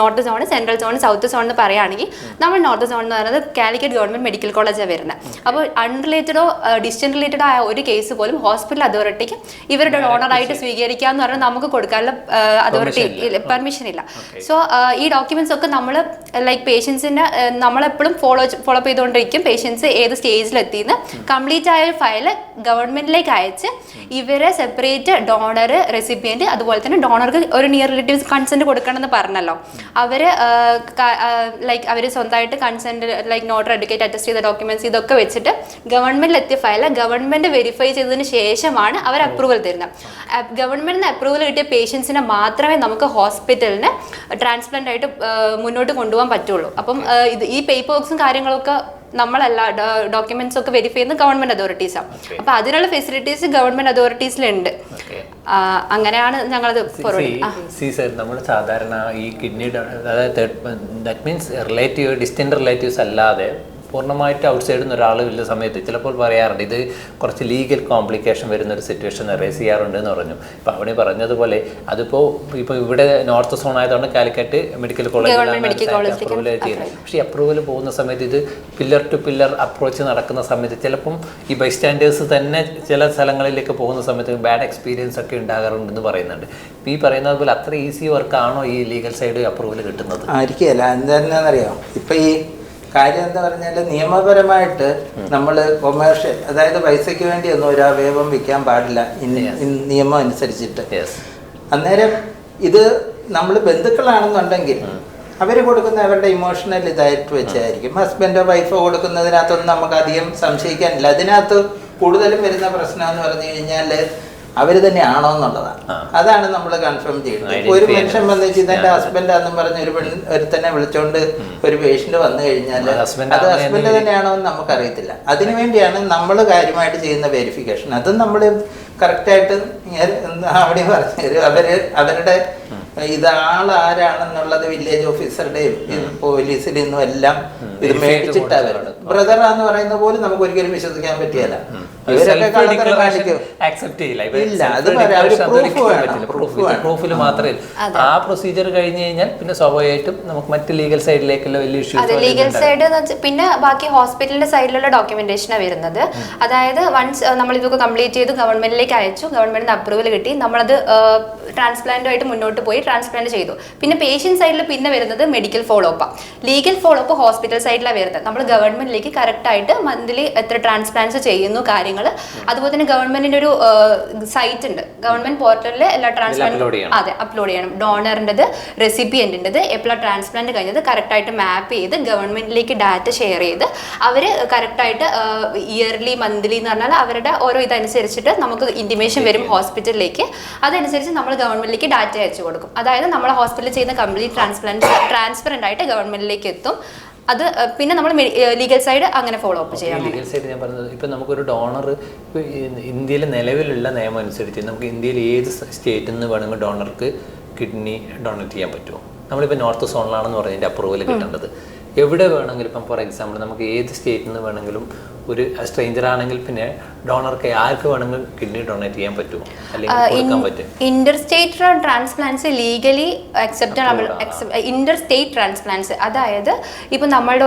North zone, central zone, south zone എന്ന് പറയുകയാണെങ്കിൽ നമ്മൾ നോർത്ത് സോൺ എന്ന് പറയുന്നത് കാലിക്കറ്റ് ഗവൺമെന്റ് മെഡിക്കൽ കോളേജാണ് വരുന്നത്. അപ്പോൾ അൺറിലേറ്റഡോ ഡിസ്റ്റന്റ് റിലേറ്റഡോ ആയ ഒരു കേസ് പോലും ഹോസ്പിറ്റൽ അതോറിറ്റിക്ക് ഇവരുടെ ഡോണർ ആയിട്ട് സ്വീകരിക്കാന്ന് പറഞ്ഞാൽ നമുക്ക് കൊടുക്കാനുള്ള അതോറിറ്റി പെർമിഷൻ ഇല്ല. സോ ഈ ഡോക്യുമെന്റ്സ് ഒക്കെ നമ്മൾ ലൈക്ക് പേഷ്യൻസിന്റെ നമ്മളെപ്പോഴും ഫോളോ അപ്പ് ചെയ്തുകൊണ്ടിരിക്കും. പേഷ്യൻസ് ഏത് സ്റ്റേജിലെത്തിന്ന് കംപ്ലീറ്റ് ആയ ഒരു ഫയല് ഗവൺമെന്റിലേക്ക് അയച്ച് ഇവരെ സെപ്പറേറ്റ് ഡോണർ, റെസിപ്പിയന്റ്, അതുപോലെ തന്നെ ഡോണർക്ക് ഒരു നിയർ റിലേറ്റീവ്സ് കൺസെന്റ് കൊടുക്കണമെന്ന് പറഞ്ഞല്ലോ. അവര് ലൈക്ക് അവർ സ്വന്തമായിട്ട് consent like notary advocate attest ചെയ്ത ഡോക്യുമെന്റ്സ് ഇതൊക്കെ വെച്ചിട്ട് ഗവൺമെന്റിൽ എത്തിയ ഫയല് ഗവൺമെന്റ് വെരിഫൈ ചെയ്തതിന് ശേഷമാണ് അവർ അപ്രൂവൽ തരുന്നത്. ഗവൺമെന്റിന് അപ്രൂവൽ കിട്ടിയ പേഷ്യൻസിനെ മാത്രമേ നമുക്ക് ഹോസ്പിറ്റലിന് ട്രാൻസ്പ്ലാന്റ് ആയിട്ട് മുന്നോട്ട് കൊണ്ടുപോകാൻ പറ്റുള്ളൂ. അപ്പം ഈ പേപ്പർ വർക്ക്സും കാര്യങ്ങളൊക്കെ നമ്മളല്ല ഡോക്യുമെന്റ്സ് ഒക്കെ വെരിഫൈ ചെയ്യുന്ന ഗവൺമെന്റ് അതോറിറ്റീസാണ്. അപ്പൊ അതിനുള്ള ഫെസിലിറ്റീസ് ഗവൺമെന്റ് അതോറിറ്റീസിലുണ്ട്. അങ്ങനെയാണ് ഞങ്ങളത് നമ്മൾ സാധാരണ ഈ കിഡ്നി അതായത് ദാറ്റ് മീൻസ് ഡിസ്റ്റന്റ് റിലേറ്റീവ്സ് അല്ലാതെ പൂർണ്ണമായിട്ട് ഔട്ട്സൈഡിൽ നിന്ന് ഒരാൾ വലിയ സമയത്ത് ചിലപ്പോൾ പറയാറുണ്ട് ഇത് കുറച്ച് ലീഗൽ കോംപ്ലിക്കേഷൻ വരുന്ന ഒരു സിറ്റുവേഷൻ റേസ് ചെയ്യാറുണ്ട് എന്ന് പറഞ്ഞു. ഇപ്പം അവിടെ പറഞ്ഞതുപോലെ അതിപ്പോൾ ഇപ്പോൾ ഇവിടെ നോർത്ത് സോൺ ആയതുകൊണ്ട് കാലിക്കറ്റ് മെഡിക്കൽ കോളേജിലാണ് അപ്രൂവൽ ചെയ്യുന്നത്. പക്ഷേ ഈ അപ്രൂവൽ പോകുന്ന സമയത്ത് ഇത് പില്ലർ ടു പില്ലർ അപ്രോച്ച് നടക്കുന്ന സമയത്ത് ചിലപ്പം ഈ ബൈസ്റ്റാൻഡേഴ്സ് തന്നെ ചില സ്ഥലങ്ങളിലേക്ക് പോകുന്ന സമയത്ത് ബാഡ് എക്സ്പീരിയൻസ് ഒക്കെ ഉണ്ടാകാറുണ്ടെന്ന് പറയുന്നുണ്ട്. ഈ പറയുന്നത് പോലെ അത്ര ഈസി വർക്കാണോ ഈ ലീഗൽ സൈഡ് അപ്രൂവൽ കിട്ടുന്നത്? ആയിരിക്കില്ല. എന്താണെന്നറിയാം, ഇപ്പം ഈ കാര്യം എന്താ പറഞ്ഞാൽ നിയമപരമായിട്ട് നമ്മൾ കൊമേഴ്ഷ്യൽ അതായത് പൈസയ്ക്ക് വേണ്ടിയൊന്നും ഒരു അവയവം വിൽക്കാൻ പാടില്ല നിയമം അനുസരിച്ചിട്ട്. അന്നേരം ഇത് നമ്മൾ ബന്ധുക്കളാണെന്നുണ്ടെങ്കിൽ അവർ കൊടുക്കുന്ന അവരുടെ ഇമോഷണൽ ഇതായിട്ട് വെച്ചായിരിക്കും. ഹസ്ബൻഡോ വൈഫോ കൊടുക്കുന്നതിനകത്തൊന്നും നമുക്ക് അധികം സംശയിക്കാനില്ല. അതിനകത്ത് കൂടുതലും വരുന്ന പ്രശ്നം എന്ന് പറഞ്ഞു കഴിഞ്ഞാൽ അവർ തന്നെയാണോ എന്നുള്ളതാണ്. അതാണ് നമ്മൾ കൺഫേം ചെയ്യുന്നത്. ഒരു മനുഷ്യൻ വന്നിട്ട് ഇതെന്റെ ഹസ്ബൻഡാന്നും പറഞ്ഞ് ഒരുത്തന്നെ വിളിച്ചോണ്ട് ഒരു പേഷ്യന്റ് വന്നു കഴിഞ്ഞാൽ അത് ഹസ്ബൻഡ് തന്നെയാണോ എന്ന് നമുക്കറിയത്തില്ല. അതിനുവേണ്ടിയാണ് നമ്മൾ കാര്യമായിട്ട് ചെയ്യുന്ന വെരിഫിക്കേഷൻ. അതും നമ്മൾ കറക്റ്റായിട്ട് അവിടെ പറഞ്ഞു അവരുടെ ഇതാളാരാണെന്നുള്ളത് വില്ലേജ് ഓഫീസറുടെയും പോലീസിൽ നിന്നും എല്ലാം ഇത് മേടിച്ചിട്ടാ വരുന്നത്. ബ്രദറാന്ന് പറയുന്ന പോലും നമുക്ക് ഒരിക്കലും വിശ്വസിക്കാൻ പറ്റിയല്ല. പ്രൂഫിൽ മാത്രമേ ആ പ്രൊസീജിയർ കഴിഞ്ഞ് കഴിഞ്ഞാൽ പിന്നെ സ്വാഭാവികമായിട്ടും നമുക്ക് മറ്റ് ലീഗൽ സൈഡിലേക്കുള്ള വലിയ ഇഷ്യൂസ്. ലീഗൽ സൈഡ് പിന്നെ ബാക്കി ഹോസ്പിറ്റലിന്റെ സൈഡിലുള്ള ഡോക്യുമെന്റേഷനാണ് വരുന്നത്. അതായത് വൺസ് നമ്മൾ ഇതൊക്കെ കംപ്ലീറ്റ് ചെയ്ത് ഗവൺമെന്റിലേക്ക് അയച്ചു, ഗവൺമെന്റിന് അപ്രൂവൽ കിട്ടി, നമ്മളത് ട്രാൻസ്പ്ലാന്റുമായിട്ട് മുന്നോട്ട് പോയി ട്രാൻസ്പ്ലാന്റ് ചെയ്തു. പിന്നെ പേഷ്യന്റ് സൈഡിൽ പിന്നെ വരുന്നത് മെഡിക്കൽ ഫോളോ അപ്പാണ്. ലീഗൽ ഫോളോ അപ്പ് ഹോസ്പിറ്റൽ സൈഡിലാണ് വരുന്നത്. നമ്മൾ ഗവൺമെന്റിലേക്ക് കറക്റ്റ് ആയിട്ട് മന്ത്ലി എത്ര ട്രാൻസ്പ്ലാന്റ്സ് ചെയ്യുന്നു കാര്യങ്ങൾ. അതുപോലെ തന്നെ ഗവൺമെന്റിന്റെ ഒരു സൈറ്റ് ഉണ്ട്, ഗവൺമെന്റ് പോർട്ടലിൽ എല്ലാ ട്രാൻസ്പ്ലാന്റ് അപ്ലോഡ് ചെയ്യണം. ഡോണറിൻ്റെത്, റെസിപ്പിയന്റിൻ്റെത്, എപ്പോഴാണ് ട്രാൻസ്പ്ലാന്റ് കഴിഞ്ഞത് കറക്റ്റ് ആയിട്ട് മാപ്പ് ചെയ്ത് ഗവൺമെന്റിലേക്ക് ഡാറ്റ ഷെയർ ചെയ്ത് അവർ കറക്റ്റായിട്ട് ഇയർലി മന്ത്ലി എന്ന് പറഞ്ഞാൽ അവരുടെ ഓരോ ഇതനുസരിച്ചിട്ട് നമുക്ക് ഇന്റിമേഷൻ വരും ഹോസ്പിറ്റലിലേക്ക്. അതനുസരിച്ച് നമ്മൾ ഗവൺമെന്റിലേക്ക് ഡാറ്റ അയച്ചു കൊടുക്കും. അതായത് നമ്മളെ ഹോസ്പിറ്റലിൽ ചെയ്യുന്ന കംപ്ലീറ്റ് ട്രാൻസ്പെറന്റ് ആയിട്ട് ഗവൺമെന്റിലേക്ക് എത്തും. അത് പിന്നെ നമ്മൾ ലീഗൽ സൈഡ് അങ്ങനെ ഫോളോ അപ്പ് ചെയ്യാം. ലീഗൽ സൈഡ് ഞാൻ പറഞ്ഞത് ഇപ്പം നമുക്കൊരു ഡോണർ ഇന്ത്യയിലെ നിലവിലുള്ള നിയമം അനുസരിച്ച് നമുക്ക് ഇന്ത്യയിൽ ഏത് സ്റ്റേറ്റിൽ നിന്ന് വേണമെങ്കിൽ ഡോണർക്ക് കിഡ്നി ഡൊണേറ്റ് ചെയ്യാൻ പറ്റുമോ? നമ്മളിപ്പോൾ നോർത്ത് സോണിലാണെന്ന് പറഞ്ഞതിൻ്റെ അപ്രൂവൽ കിട്ടേണ്ടത്. എവിടെ വേണമെങ്കിലും ഇപ്പം ഫോർ എക്സാമ്പിൾ നമുക്ക് ഏത് സ്റ്റേറ്റിൽ നിന്ന് വേണമെങ്കിലും ഒരു സ്ട്രേഞ്ചർ ആണെങ്കിൽ പിന്നെ ഡോണർക്ക് ആർക്ക് വേണമെങ്കിലും കിഡ്നി ഡൊണേറ്റ് ചെയ്യാൻ പറ്റുമോ അല്ലെങ്കിൽ കൊടുക്കാൻ പറ്റും? Inter state transplants legally acceptable. Inter state transplants അതായത് ഇപ്പം നമ്മളുടെ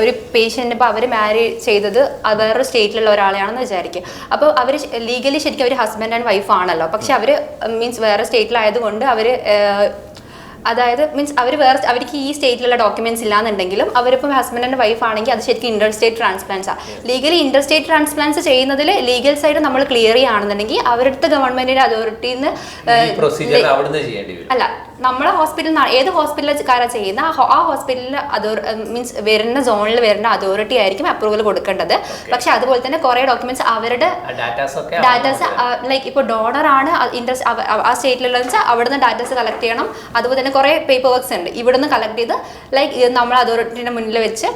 ഒരു പേഷ്യൻ്റ് ഇപ്പോൾ അവർ മാരി ചെയ്തത് വേറൊരു സ്റ്റേറ്റിലുള്ള ഒരാളെയാണെന്ന് വിചാരിക്കുക. അപ്പോൾ അവർ ലീഗലി ശരിക്കും അവർ ഹസ്ബൻഡ് ആൻഡ് വൈഫ് ആണല്ലോ. പക്ഷെ അവർ മീൻസ് വേറെ സ്റ്റേറ്റിലായതുകൊണ്ട് അവർ അതായത് മീൻസ് അവർക്ക് ഈ സ്റ്റേറ്റിലുള്ള ഡോക്യുമെന്റ്സ് ഇല്ലാന്നുണ്ടെങ്കിലും അവരിപ്പം ഹസ്ബൻഡ് ആൻഡ് വൈഫ് ആണെങ്കിൽ അത് ശരിക്കും ഇന്റർ സ്റ്റേറ്റ് ട്രാൻസ്പ്ലാന്റ്സ് ആണ്. ലീഗലി ഇന്റർ സ്റ്റേറ്റ് ട്രാൻസ്പ്ലാന്റ്സ് ചെയ്യുന്നതിൽ ലീഗൽ സൈഡ് നമ്മൾ ക്ലിയർ ചെയ്യുകയാണെന്നുണ്ടെങ്കിൽ അവരുടെ ഗവൺമെന്റിന്റെ അതോറിറ്റിയിൽ നിന്ന് അല്ല, നമ്മളെ ഹോസ്പിറ്റലിൽ ഏത് ഹോസ്പിറ്റലിലാണ് ചെയ്യുന്ന ആ ഹോസ്പിറ്റലിൽ മീൻസ് വരുന്ന സോണിൽ വരുന്ന അതോറിറ്റി ആയിരിക്കും അപ്രൂവൽ കൊടുക്കേണ്ടത്. പക്ഷെ അതുപോലെ തന്നെ കുറെ ഡോക്യുമെന്റ്സ് അവരുടെ ഡാറ്റാസ് ലൈക്ക് ഇപ്പോൾ ഡോണർ ആണ് ആ സ്റ്റേറ്റിലുള്ളതെന്ന് വെച്ചാൽ അവിടുന്ന് ഡാറ്റാസ് കളക്ട് ചെയ്യണം. അതുപോലെ തന്നെ കുറെ പേപ്പർ വർക്ക്സ് ഉണ്ട് ഇവിടുന്ന് കളക്ട് ചെയ്ത് ലൈക്ക് നമ്മൾ അതോറിറ്റിയുടെ മുന്നിൽ വെച്ച്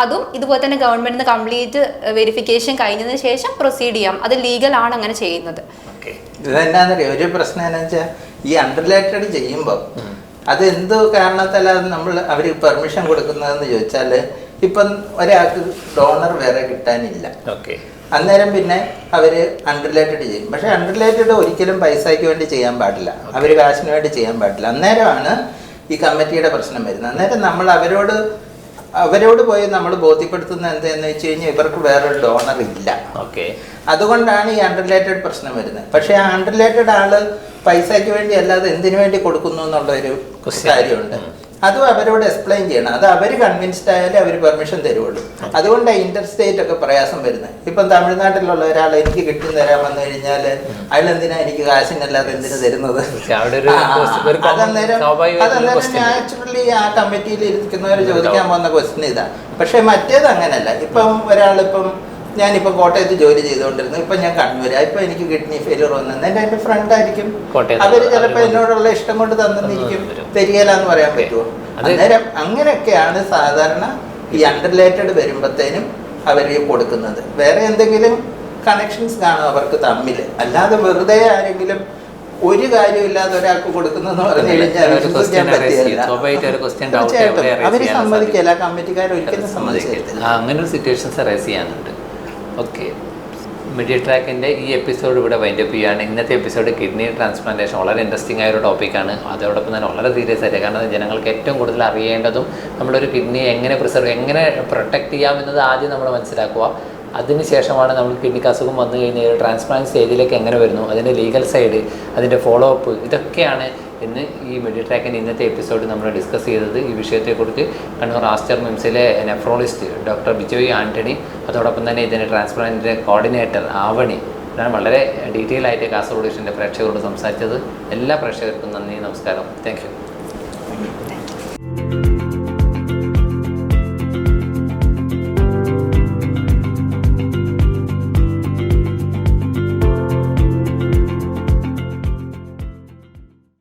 അതും ഇതുപോലെ തന്നെ ഗവൺമെന്റിന് കംപ്ലീറ്റ് വെരിഫിക്കേഷൻ കഴിഞ്ഞതിന് ശേഷം പ്രൊസീഡ് ചെയ്യാം. അത് ലീഗൽ ആണ് അങ്ങനെ ചെയ്യുന്നത്. ഇതെന്നാന്നറിയോ ഒരു പ്രശ്നം എന്താ വെച്ചാൽ ഈ അൺറിലേറ്റഡ് ചെയ്യുമ്പോൾ അത് എന്ത് കാരണത്താലാണ് അവർ പെർമിഷൻ കൊടുക്കുന്നതെന്ന് ചോദിച്ചാൽ ഇപ്പം ഒരാൾക്ക് ഡോണർ വേറെ കിട്ടാനില്ല, അന്നേരം പിന്നെ അവർ അൺറിലേറ്റഡ് ചെയ്യും. പക്ഷെ അൺറിലേറ്റഡ് ഒരിക്കലും പൈസയ്ക്ക് വേണ്ടി ചെയ്യാൻ പാടില്ല, അവർ കാശിന് വേണ്ടി ചെയ്യാൻ പാടില്ല. അന്നേരമാണ് ഈ കമ്മിറ്റിയുടെ പ്രശ്നം വരുന്നത്. അന്നേരം നമ്മൾ അവരോട് പോയി നമ്മൾ ബോധ്യപ്പെടുത്തുന്നത് എന്താണെന്ന് വെച്ച് കഴിഞ്ഞാൽ ഇവർക്ക് വേറൊരു ഡോണർ ഇല്ല. അതുകൊണ്ടാണ് ഈ അൺറിലേറ്റഡ് പ്രശ്നം വരുന്നത്. പക്ഷേ ആ അൺറിലേറ്റഡ് ആള് പൈസയ്ക്ക് വേണ്ടി അല്ലാതെ എന്തിനു വേണ്ടി കൊടുക്കുന്നു എന്നുള്ളൊരു കാര്യമുണ്ട്. അതും അവരോട് എക്സ്പ്ലെയിൻ ചെയ്യണം. അത് അവർ കൺവിൻസ്ഡ് ആയാലേ അവർ പെർമിഷൻ തരുള്ളൂ. അതുകൊണ്ടാണ് ഇന്റർ സ്റ്റേറ്റ് ഒക്കെ പ്രയാസം വരുന്നത്. ഇപ്പം തമിഴ്നാട്ടിലുള്ള ഒരാൾ എനിക്ക് കിട്ടി തരാൻ വന്നു കഴിഞ്ഞാൽ അതിലെന്തിനാ എനിക്ക് കാശിനല്ലാതെ എന്തിനു തരുന്നത്? അതന്നേരം നാച്ചുറലി ആ കമ്മിറ്റിയിൽ ഇരിക്കുന്നവർ ചോദിക്കാൻ പോകുന്ന ക്വസ്റ്റ്യൻ ഇതാ. പക്ഷെ മറ്റേത് അങ്ങനല്ല. ഇപ്പം ഒരാളിപ്പം ഞാനിപ്പോൾ കോട്ടയത്ത് ജോലി ചെയ്തുകൊണ്ടിരുന്നു, ഇപ്പം ഞാൻ കണ്ണൂരാണ്, ഇപ്പം എനിക്ക് കിഡ്നി ഫെയിലിയർ വന്നത് എൻ്റെ ഫ്രണ്ട് ആയിരിക്കും, അവർ ചിലപ്പോൾ എന്നോടുള്ള ഇഷ്ടം കൊണ്ട് തന്നിരിക്കും, തരികയില്ലെന്ന് പറയാൻ പറ്റുമോ? അന്നേരം അങ്ങനെയൊക്കെയാണ് സാധാരണ ഈ അൺറിലേറ്റഡ് വരുമ്പോഴത്തേനും അവർ കൊടുക്കുന്നത്. വേറെ എന്തെങ്കിലും കണക്ഷൻസ് കാണും അവർക്ക് തമ്മിൽ, അല്ലാതെ വെറുതെ ആരെങ്കിലും ഒരു കാര്യമില്ലാതെ ഒരാൾക്ക് കൊടുക്കുന്നെന്ന് പറഞ്ഞു കഴിഞ്ഞാൽ അവര് സമ്മതിക്കില്ല, കമ്മിറ്റിക്കാർ ഒരിക്കലും സമ്മതിക്കില്ല. അങ്ങനെ ഒരു സിറ്റുവേഷൻസ് റേസ് ചെയ്യാനുണ്ട്. ഓക്കെ, മീഡിയ ട്രാക്കിൻ്റെ ഈ എപ്പിസോഡ് ഇവിടെ വൈൻഡപ്പ് ചെയ്യുകയാണ്. ഇന്നത്തെ എപ്പിസോഡ് കിഡ്നി ട്രാൻസ്പ്ലാന്റേഷൻ വളരെ ഇൻട്രസ്റ്റിംഗ് ആയ ഒരു ടോപ്പിക്കാണ്. അതോടൊപ്പം തന്നെ വളരെ സീരിയസ് ആയിട്ട്, കാരണം ജനങ്ങൾക്ക് ഏറ്റവും കൂടുതൽ അറിയേണ്ടതും നമ്മളൊരു കിഡ്നി എങ്ങനെ എങ്ങനെ പ്രൊട്ടക്റ്റ് ചെയ്യാം എന്നത് ആദ്യം നമ്മൾ മനസ്സിലാക്കുക. അതിനുശേഷമാണ് നമ്മൾ കിഡ്നിക്ക് അസുഖം വന്നു കഴിഞ്ഞാൽ ട്രാൻസ്പ്ലാന്റ് സ്റ്റേജിലേക്ക് എങ്ങനെ വരുന്നു, അതിൻ്റെ ലീഗൽ സൈഡ്, അതിൻ്റെ ഫോളോ അപ്പ്, ഇതൊക്കെയാണ് ഇന്ന് ഈ മീഡിയ ട്രാക്കിൻ്റെ ഇന്നത്തെ എപ്പിസോഡ് നമ്മൾ ഡിസ്കസ് ചെയ്തത്. ഈ വിഷയത്തെക്കുറിച്ച് കണ്ണൂർ ആസ്റ്റർ മിംസിലെ നെഫ്രോളജിസ്റ്റ് ഡോക്ടർ ബിജോയ് ആൻ്റണി, അതോടൊപ്പം തന്നെ ഇതിൻ്റെ ട്രാൻസ്പ്ലാന്റിൻ്റെ കോർഡിനേറ്റർ ആവണി, ഇതാണ് വളരെ ഡീറ്റെയിൽ ആയിട്ട് കാസർഗോഡ് ഡിവിഷൻ്റെ പ്രേക്ഷകരോട് സംസാരിച്ചത്. എല്ലാ പ്രേക്ഷകർക്കും നന്ദി, നമസ്കാരം, താങ്ക് യു.